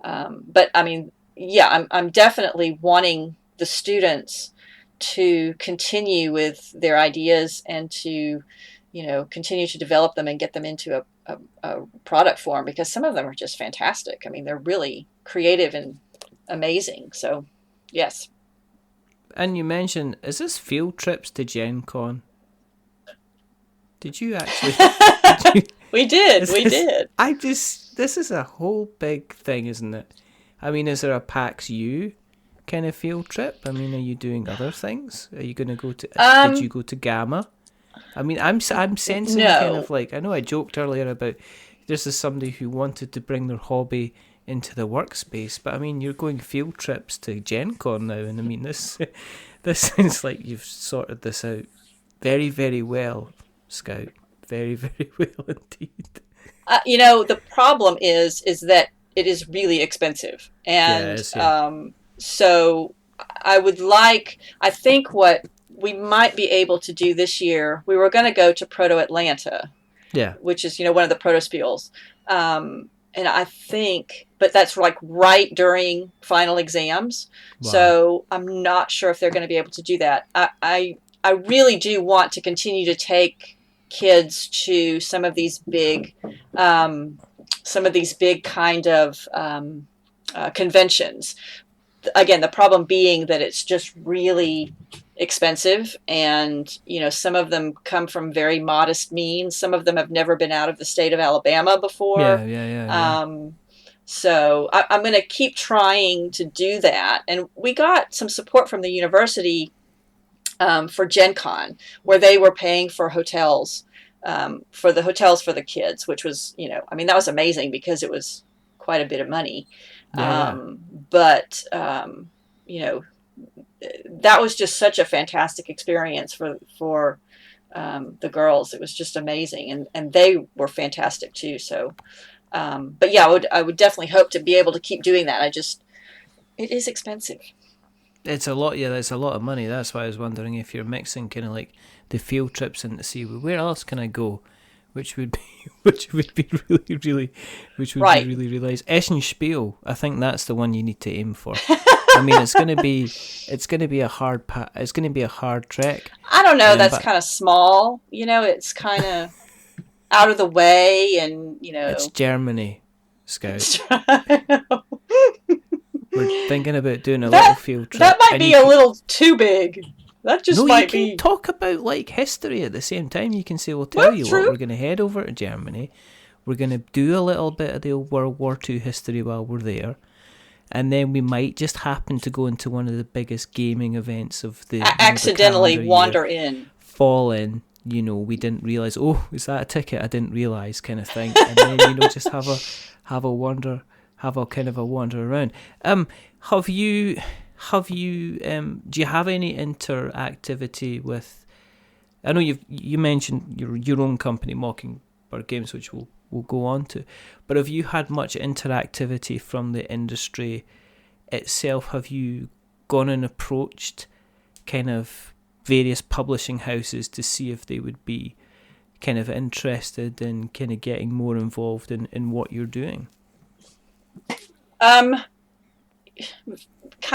but I mean, yeah, I'm definitely wanting the students to continue with their ideas and to, continue to develop them and get them into a product form, because some of them are just fantastic. I mean, they're really creative and amazing. So, yes. And you mentioned, is this field trips to Gen Con? Did you actually? We did. This is a whole big thing, isn't it? I mean, is there a PAX U kind of field trip? I mean, are you doing other things? Are you going to go to, did you go to Gamma? I mean, I'm sensing kind of like, I know I joked earlier about this is somebody who wanted to bring their hobby into the workspace, but I mean, you're going field trips to Gen Con now, and I mean, this sounds like you've sorted this out very, very well, Scout. Very, very well indeed. The problem is that it is really expensive, and so I think what we might be able to do this year, we were going to go to Proto Atlanta, which is one of the Protospiels, and I think, but that's like right during final exams, so I'm not sure if they're going to be able to do that. I really do want to continue to take kids to some of these big kind of conventions. Again, the problem being that it's just really expensive, and some of them come from very modest means. Some of them have never been out of the state of Alabama before. So I'm going to keep trying to do that, and we got some support from the university for Gen Con, where they were paying for hotels, for the kids, which was, I mean, that was amazing because it was quite a bit of money. But that was just such a fantastic experience for the girls. It was just amazing. And they were fantastic too. So, but yeah, I would definitely hope to be able to keep doing that. It is expensive. It's a lot, it's a lot of money. That's why I was wondering if you're mixing kind of like the field trips in to see where else can I go, which would be really really nice. Essen Spiel, I think that's the one you need to aim for. I mean, it's gonna be a hard trek. I don't know. That's kind of small. It's kind of out of the way, and it's Germany, Scout. We're thinking about doing a little field trip. That might be a little too big. That just might be. You can talk about like history at the same time. You can say, "We'll tell you what, we're going to head over to Germany. We're going to do a little bit of the World War II history while we're there, and then we might just happen to go into one of the biggest gaming events of the accidentally wander in, fall in. We didn't realize. Oh, is that a ticket? I didn't realize, kind of thing. And then just have a wander." Have a kind of a wander around. Do you have any interactivity with? I know you mentioned your own company, Mockingbird Games, which we'll will go on to. But have you had much interactivity from the industry itself? Have you gone and approached kind of various publishing houses to see if they would be kind of interested in kind of getting more involved in what you're doing? Kind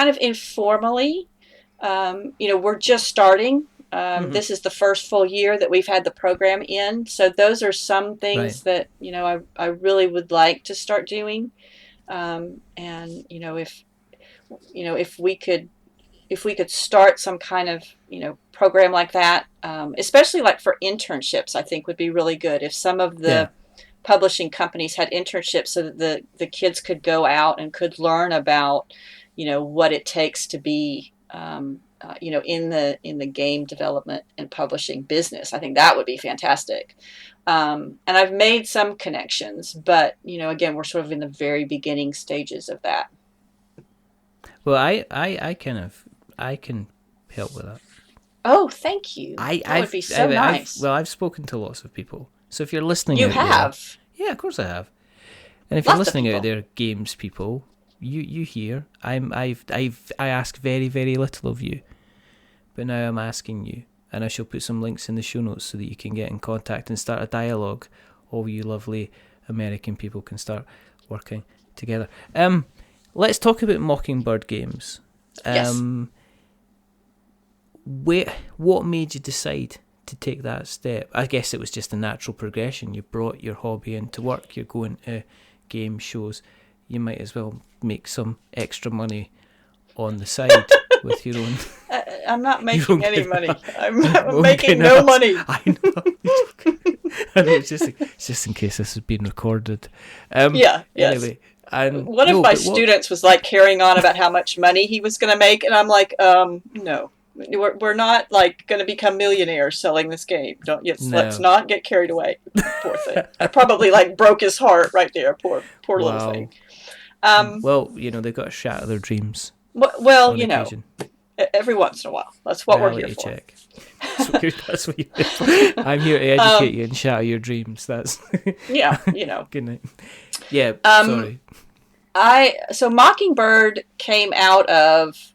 of informally. We're just starting. This is the first full year that we've had the program in. So those are some things that, I really would like to start doing. If we could start some kind of, program like that, especially like for internships, I think would be really good. If some of the publishing companies had internships so that the kids could go out and could learn about, what it takes to be, in the game development and publishing business. I think that would be fantastic. And I've made some connections, but, again, we're sort of in the very beginning stages of that. Well, I can help with that. Oh, thank you. That would be so nice. I've spoken to lots of people. So if you're listening, you have. Yeah, of course I have. And if you're listening out there, games people, you hear. I ask very, very little of you, but now I'm asking you, and I shall put some links in the show notes so that you can get in contact and start a dialogue. All you lovely American people can start working together. Let's talk about Mockingbird games. Yes. What made you decide to take that step? I guess it was just a natural progression. You brought your hobby into work. You're going to game shows. You might as well make some extra money on the side with your own. I'm not making any money. I'm making no money. I know. I know. It's just in case this is being recorded. Yes. Anyway. One of my students was like carrying on about how much money he was going to make, and I'm like, no. We're not like going to become millionaires selling this game. Let's not get carried away. Poor thing. I probably like broke his heart right there. Poor little thing. They've got to shatter their dreams. Well, every once in a while. That's what we're here for. Check. That's what you're here for. I'm here to educate you and shatter your dreams. That's Good night. Yeah. Sorry. So Mockingbird came out of.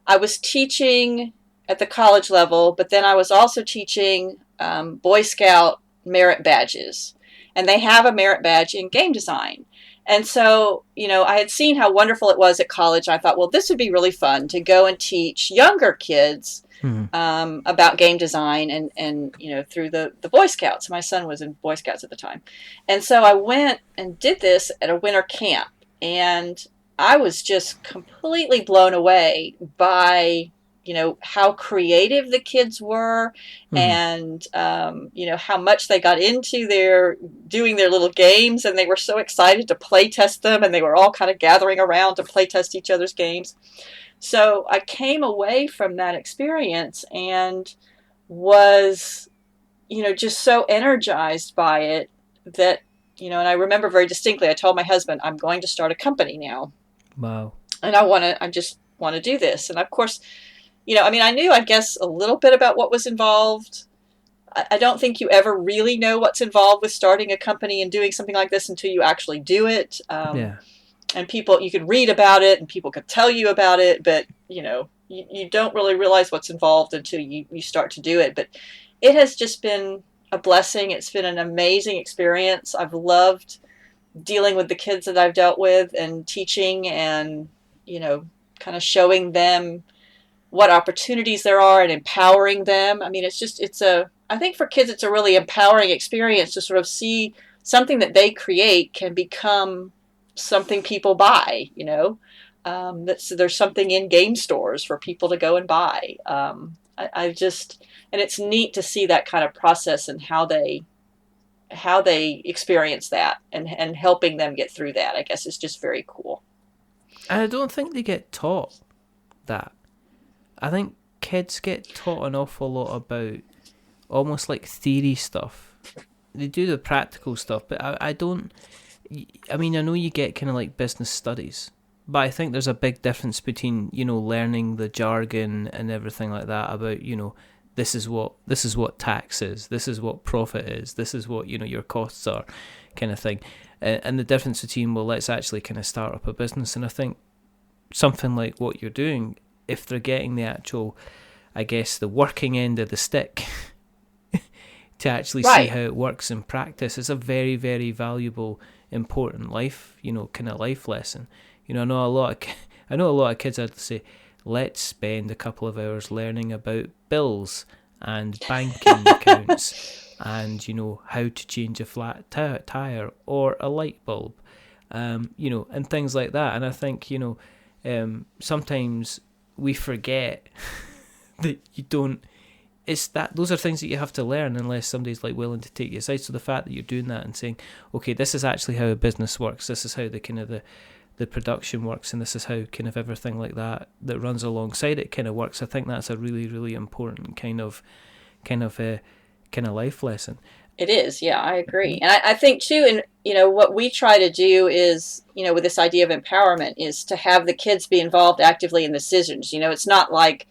I was teaching at the college level, but then I was also teaching Boy Scout merit badges. And they have a merit badge in game design. And so, I had seen how wonderful it was at college. I thought, well, this would be really fun to go and teach younger kids about game design and through the Boy Scouts. My son was in Boy Scouts at the time. And so I went and did this at a winter camp. And I was just completely blown away by, how creative the kids were and, how much they got into doing their little games, and they were so excited to play test them, and they were all kind of gathering around to play test each other's games. So I came away from that experience and was, just so energized by it that, and I remember very distinctly, I told my husband, I'm going to start a company now. Wow. And I just want to do this. And of course, I knew, I guess, a little bit about what was involved. I don't think you ever really know what's involved with starting a company and doing something like this until you actually do it. And you could read about it and people could tell you about it, but, you don't really realize what's involved until you start to do it. But it has just been a blessing. It's been an amazing experience. I've loved dealing with the kids that I've dealt with and teaching and, kind of showing them what opportunities there are and empowering them. I mean, I think for kids, it's a really empowering experience to sort of see something that they create can become something people buy, there's something in game stores for people to go and buy. And it's neat to see that kind of process and how they experience that and helping them get through that, I guess, is just very cool. And I don't think they get taught that. I think kids get taught an awful lot about almost like theory stuff. They do the practical stuff, but I don't. I know you get kind of like business studies, but I think there's a big difference between, learning the jargon and everything like that about, this is what tax is, this is what profit is, this is what, your costs are, kind of thing. And the difference between, well, let's actually kind of start up a business. And I think something like what you're doing, if they're getting the actual, I guess, the working end of the stick to actually see how it works in practice, is a very, very valuable, important life, kind of life lesson. I know a lot of kids had to say, let's spend a couple of hours learning about bills and banking accounts and, how to change a flat tire or a light bulb, and things like that. And I think, sometimes we forget that those are things that you have to learn unless somebody's like willing to take you aside. So the fact that you're doing that and saying, okay, this is actually how a business works, this is how the kind of the production works, and this is how kind of everything like that runs alongside it kind of works. I think that's a really, really important kind of life lesson. It is, yeah, I agree. And I think too, and what we try to do is, with this idea of empowerment, is to have the kids be involved actively in decisions. It's not like,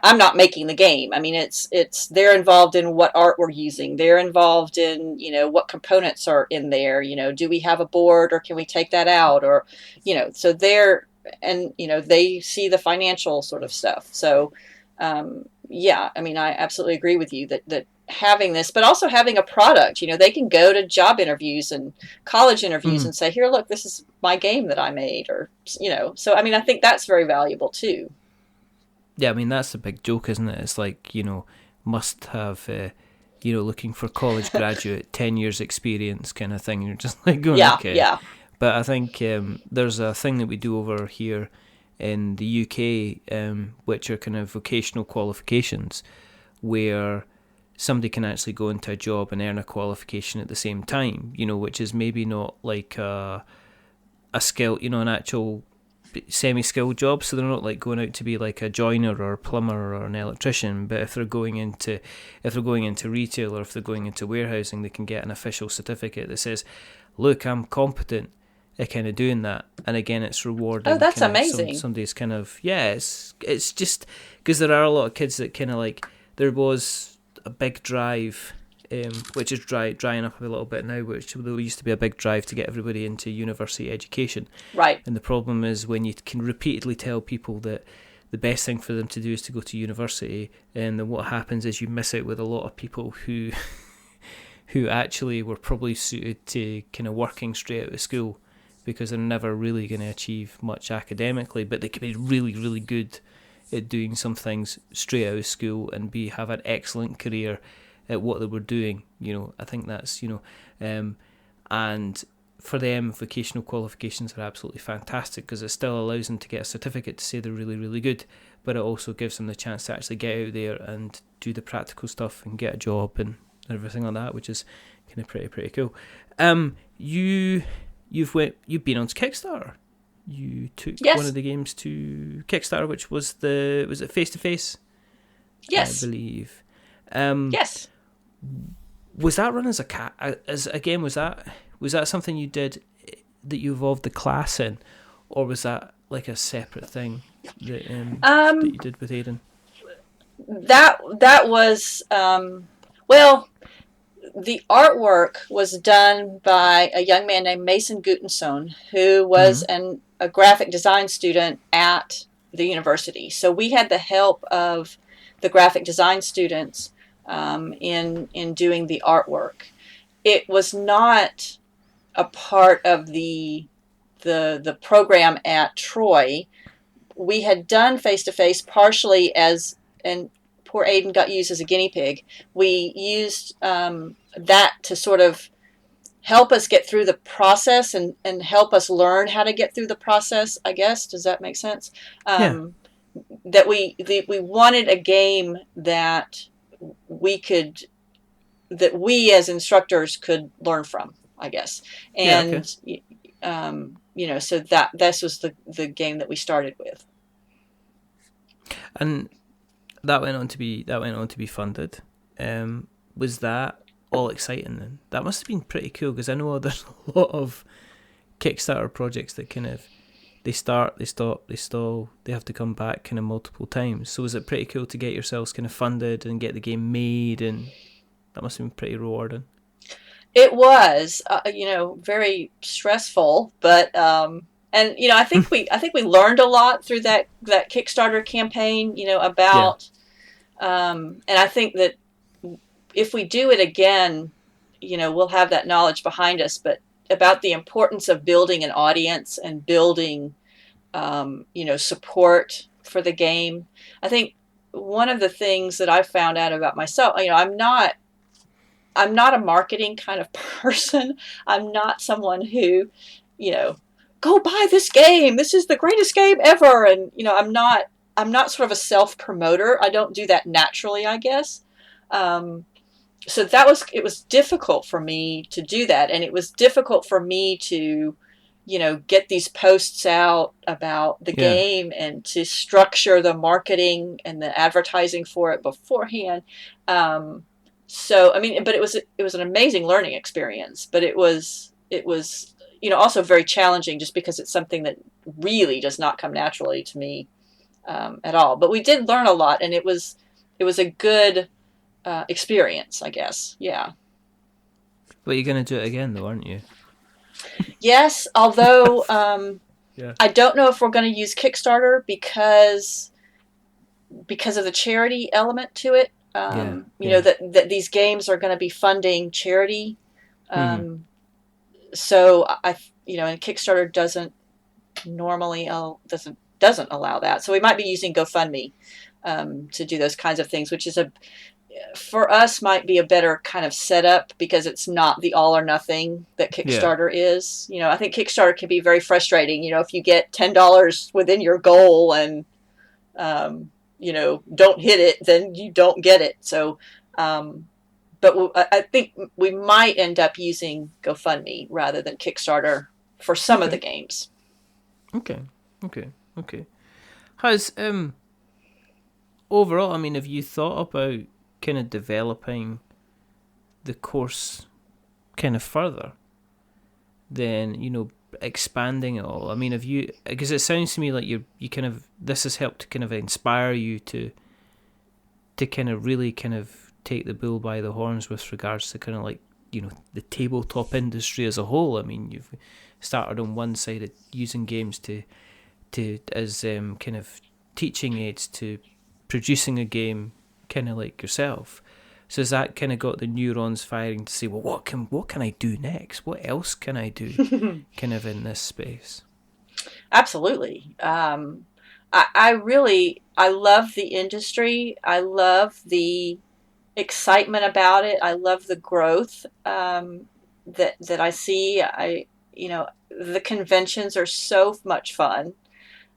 I'm not making the game. I mean, it's they're involved in what art we're using. They're involved in, what components are in there. Do we have a board, or can we take that out? Or, so they see the financial sort of stuff. So, yeah, I mean, I absolutely agree with you that having this, but also having a product, they can go to job interviews and college interviews and say, here, look, this is my game that I made, or, so, I mean, I think that's very valuable too. Yeah, I mean, that's the big joke, isn't it? It's like, must have, looking for college graduate, 10 years experience kind of thing. You're just like going, okay. Yeah. But I think there's a thing that we do over here in the UK, which are kind of vocational qualifications, where somebody can actually go into a job and earn a qualification at the same time, which is maybe not like a skill, an actual semi-skilled job, so they're not like going out to be like a joiner or a plumber or an electrician, but if they're going into retail, or if they're going into warehousing, they can get an official certificate that says, look, I'm competent at kind of doing that. And again, it's rewarding. Oh, that's amazing. Somebody's kind of, it's just because there are a lot of kids that kind of like, there was a big drive, which is drying up a little bit now, which there used to be a big drive to get everybody into university education. Right. And the problem is when you can repeatedly tell people that the best thing for them to do is to go to university, and then what happens is you miss out with a lot of people who actually were probably suited to kind of working straight out of school, because they're never really going to achieve much academically, but they could be really, really good at doing some things straight out of school and have an excellent career at what they were doing. I think that's, and for them, vocational qualifications are absolutely fantastic, because it still allows them to get a certificate to say they're really, really good, but it also gives them the chance to actually get out there and do the practical stuff and get a job and everything like that, which is kind of pretty cool. You've been on Kickstarter. You took one of the games to Kickstarter, which was it Face to Face? Yes, I believe. Yes. Was that run as was that something you did that you evolved the class in, or was that like a separate thing that you did with Aidan? That was well, the artwork was done by a young man named Mason Gutensohn, who was a graphic design student at the university. So we had the help of the graphic design students in doing the artwork. It was not a part of the program at Troy. We had done Face to Face partially as, and poor Aidan got used as a guinea pig. We used that to sort of help us get through the process and help us learn how to get through the process, I guess. Does that make sense? That we wanted a game that we as instructors could learn from, I guess. And so that this was the game that we started with. And that went on to be funded. Was that all exciting then? That must have been pretty cool, because I know there's a lot of Kickstarter projects that kind of they start, they stop, they stall, they have to come back kind of multiple times. So was it pretty cool to get yourselves kind of funded and get the game made, and that must have been pretty rewarding? It was, very stressful, but and I think we learned a lot through that Kickstarter campaign, Yeah. about, and I think that if we do it again, we'll have that knowledge behind us, but about the importance of building an audience and building, support for the game. I think one of the things that I found out about myself, I'm not a marketing kind of person. I'm not someone who, you know, go buy this game. This is the greatest game ever. And, I'm not sort of a self promoter. I don't do that naturally, I guess. Um, so it was difficult for me to do that. And it was difficult for me to, get these posts out about the Yeah. game and to structure the marketing and the advertising for it beforehand. Um, so, I mean, but it was an amazing learning experience, but it was, also very challenging just because it's something that really does not come naturally to me, at all. But we did learn a lot, and it was a good, experience, I guess. Yeah. But you're going to do it again, though, aren't you? Yes, although Yeah. I don't know if we're going to use Kickstarter because of the charity element to it. Yeah. Yeah. That these games are going to be funding charity. Mm-hmm. So and Kickstarter doesn't normally doesn't allow that. So we might be using GoFundMe, to do those kinds of things, which is for us might be a better kind of setup because it's not the all or nothing that Yeah. Kickstarter is. I think Kickstarter can be very frustrating. If you get $10 within your goal and, don't hit it, then you don't get it. So, but I think we might end up using GoFundMe rather than Kickstarter for some of the Okay. games. Okay. Okay. Okay. Has overall, I mean, have you thought about kind of developing the course kind of further than expanding it all? I mean, have you? Because it sounds to me like you kind of this has helped to kind of inspire you to kind of really kind of take the bull by the horns with regards to kind of like the tabletop industry as a whole. I mean, you've started on one side of using games to as kind of teaching aids to producing a game, kind of like yourself. So has that kind of got the neurons firing to say, well, what can I do next? What else can I do, kind of in this space? Absolutely. I love the industry. I love the excitement about it. I love the growth, that I see. The conventions are so much fun.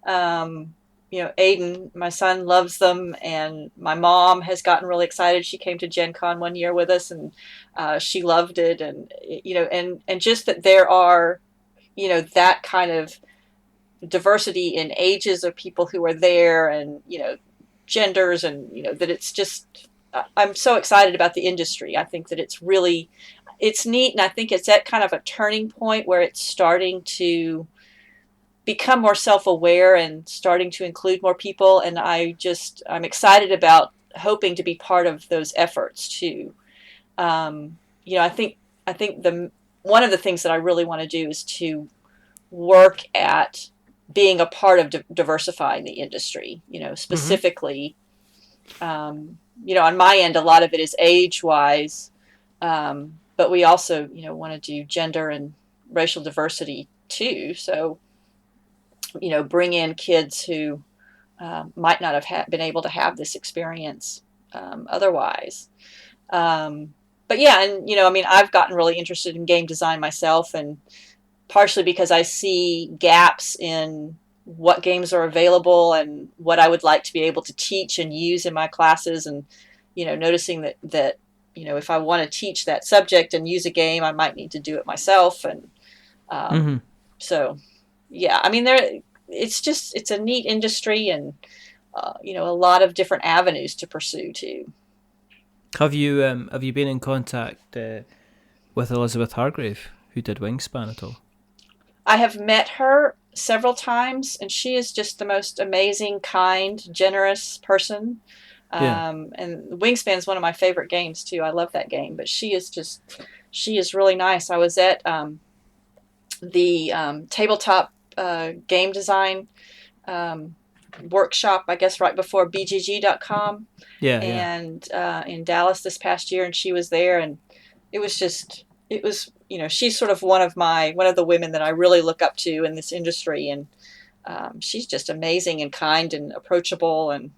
Aiden, my son, loves them, and my mom has gotten really excited. She came to Gen Con one year with us, and she loved it. And and just that there are, that kind of diversity in ages of people who are there, and genders, and that it's just. I'm so excited about the industry. I think that it's neat, and I think it's at kind of a turning point where it's starting to become more self-aware and starting to include more people, and I'm excited about hoping to be part of those efforts too. I think the one of the things that I really want to do is to work at being a part of diversifying the industry, Mm-hmm. specifically, on my end, a lot of it is age wise, but we also want to do gender and racial diversity too. So bring in kids who, might not have been able to have this experience, otherwise. But yeah, and I mean, I've gotten really interested in game design myself, and partially because I see gaps in what games are available and what I would like to be able to teach and use in my classes, and noticing that if I want to teach that subject and use a game, I might need to do it myself, and Mm-hmm. um, so yeah, I mean, it's a neat industry, and a lot of different avenues to pursue too. Have you been in contact with Elizabeth Hargrave, who did Wingspan at all? I have met her several times, and she is just the most amazing, kind, generous person. Yeah. And Wingspan is one of my favorite games too. I love that game, but she is just she is really nice. I was at the tabletop game design workshop, I guess, right before BGG.com, Yeah. and in Dallas this past year, and she was there, and it was she's sort of one of the women that I really look up to in this industry, and she's just amazing and kind and approachable and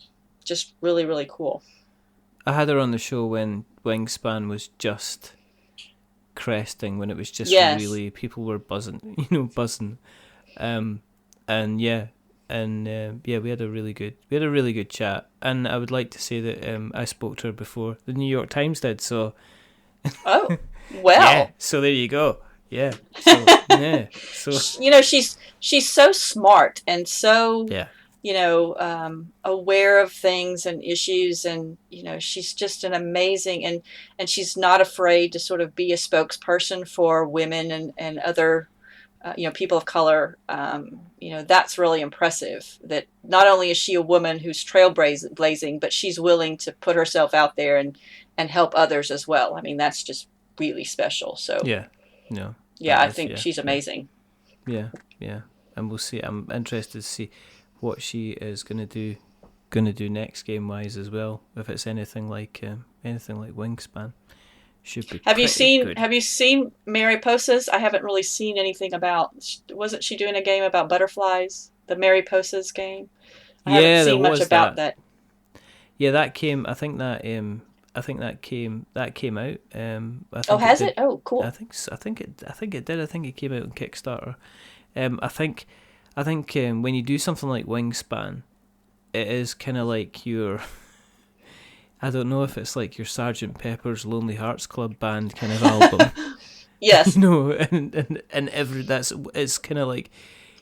just really, really cool. I had her on the show when Wingspan was just cresting, when it was just Yes. really, people were buzzing. Um, and yeah, we had a really good chat. And I would like to say that I spoke to her before the New York Times did. So Oh, yeah, well. so there you go. Yeah. So yeah. So She's so smart and so yeah. aware of things and issues, and she's just an amazing, and she's not afraid to sort of be a spokesperson for women and other people of color. That's really impressive, that not only is she a woman who's trailblazing, but she's willing to put herself out there and help others as well. I mean, that's just really special. So Yeah. No. yeah, That I is, think yeah. she's amazing. Yeah. Yeah. And we'll see. I'm interested to see what she is gonna do next game wise as well. If it's anything like Wingspan, should be pretty good. Have you seen Mariposas? I haven't really seen anything about. Wasn't she doing a game about butterflies? The Mariposas game. I haven't Yeah, there seen much was about that. that. Yeah, that came. I think that came out. I Oh, think it has it? did. Oh, I cool. think I think it did. I think it came out on Kickstarter. I think when you do something like Wingspan, it is kind of like your. I don't know if it's like your Sergeant Pepper's Lonely Hearts Club Band kind of album. Yes. And it's kind of like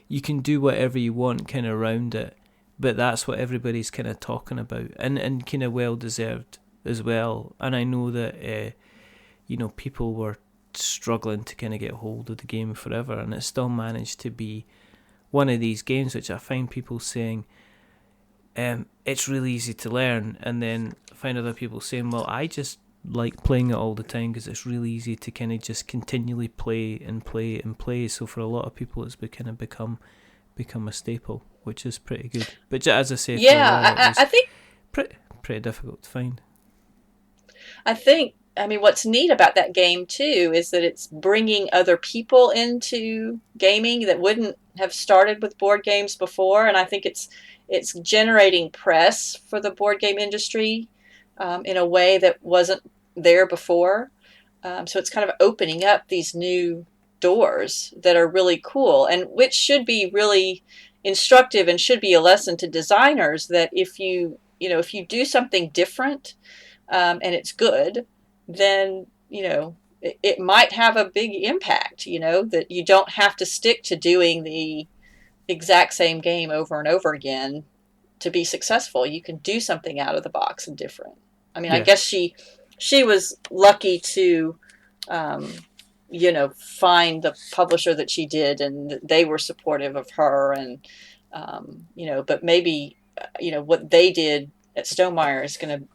you can do whatever you want kind of around it, but that's what everybody's kind of talking about, and kind of well deserved as well. And I know that people were struggling to kind of get hold of the game forever, and it still managed to be one of these games which I find people saying it's really easy to learn, and then find other people saying, well, I just like playing it all the time because it's really easy to kind of just continually play and play and play. So for a lot of people, it's kind of become a staple, which is pretty good. But as I say, for a while, it Yeah, was I think pretty difficult to find. I mean, what's neat about that game too is that it's bringing other people into gaming that wouldn't have started with board games before, and I think it's generating press for the board game industry in a way that wasn't there before. So it's kind of opening up these new doors that are really cool, and which should be really instructive and should be a lesson to designers that if you do something different and it's good, then it might have a big impact. That you don't have to stick to doing the exact same game over and over again to be successful. You can do something out of the box and different. I mean, I Yeah, guess she was lucky to find the publisher that she did, and they were supportive of her, and but maybe what they did at Stonemaier is going to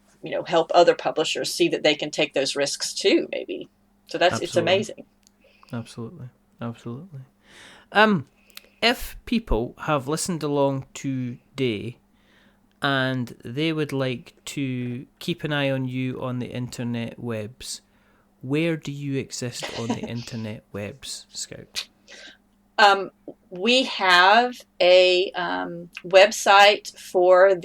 help other publishers see that they can take those risks too, maybe. So it's absolutely, amazing. absolutely. If people have listened along today and they would like to keep an eye on you on the internet webs, where do you exist on the internet webs, Scout? We have a website for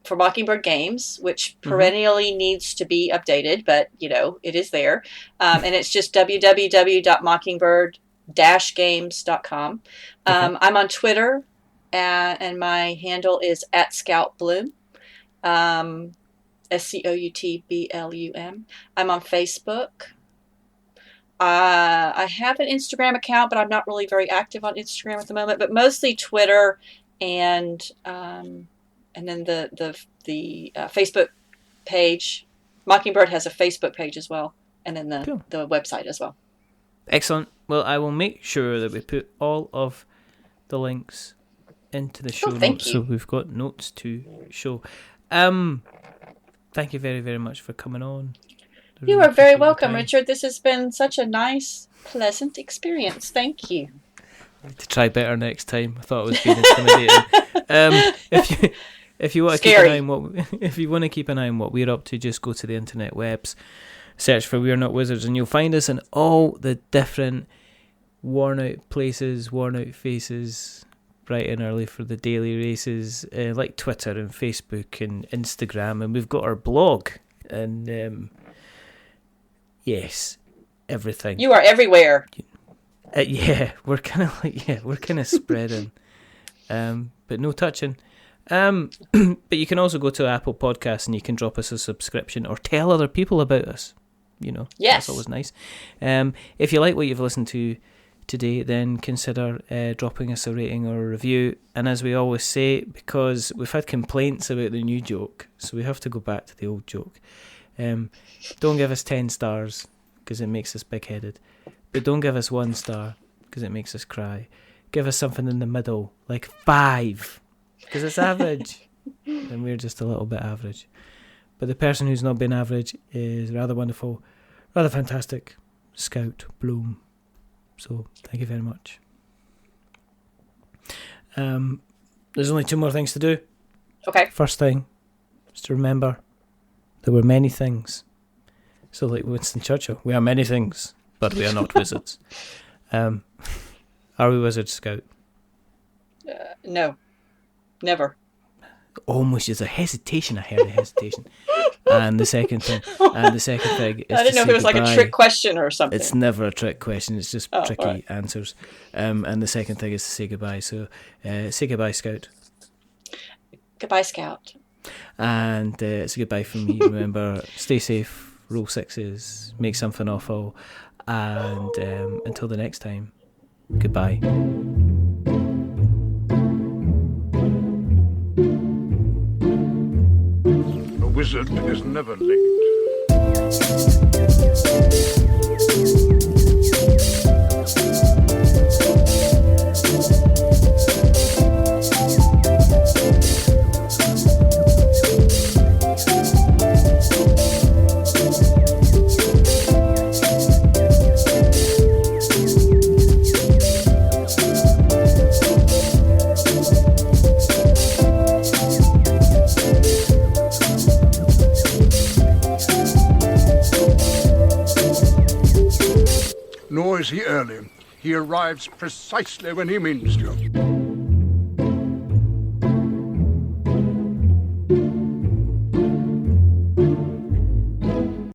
for Mockingbird Games, which perennially needs to be updated, but it is there, and it's just www.mockingbird-games.com. Okay. I'm on Twitter, and my handle is @ScoutBlum, SCOUTBLUM. I'm on Facebook. I have an Instagram account, but I'm not really very active on Instagram at the moment. But mostly Twitter, and then the Facebook page. Mockingbird has a Facebook page as well, and then Cool. the website as well. Excellent. Well, I will make sure that we put all of the links into the show Thank notes, so you. we've got notes to show. Thank you very, very much for coming on. You are very welcome, Richard. This has been such a nice, pleasant experience. Thank you. To try better next time. I thought it was being intimidating. If you want to keep an eye on what we're up to, just go to the internet webs, search for We're Not Wizards, and you'll find us in all the different worn out places, worn out faces, bright and early for the daily races, like Twitter and Facebook and Instagram, and we've got our blog, and yes, everything. You are everywhere. We're kind of spreading, but no touching. But you can also go to Apple Podcasts and you can drop us a subscription or tell other people about us. Yes, that's always nice. If you like what you've listened to today, then consider dropping us a rating or a review. And as we always say, because we've had complaints about the new joke, so we have to go back to the old joke. Don't give us 10 stars because it makes us big-headed. But don't give us 1 star because it makes us cry. Give us something in the middle, like 5, because it's average. And we're just a little bit average. But the person who's not been average is rather wonderful, rather fantastic, Scout Blum. So thank you very much. There's only 2 more things to do. Okay. First thing is to remember there were many things. So like Winston Churchill, we are many things, but we are not wizards. Are we wizards, Scout? No. Never. Almost. There's a hesitation. I heard a hesitation. And the second thing is I didn't know if it was like a trick question or something. It's never a trick question. It's just tricky answers. And the second thing is to say goodbye. So say goodbye, Scout. Goodbye, Scout. And it's a goodbye from me. Remember, stay safe, roll 6s, make something awful, and until the next time, goodbye. A wizard is never late. Nor is he early. He arrives precisely when he means to.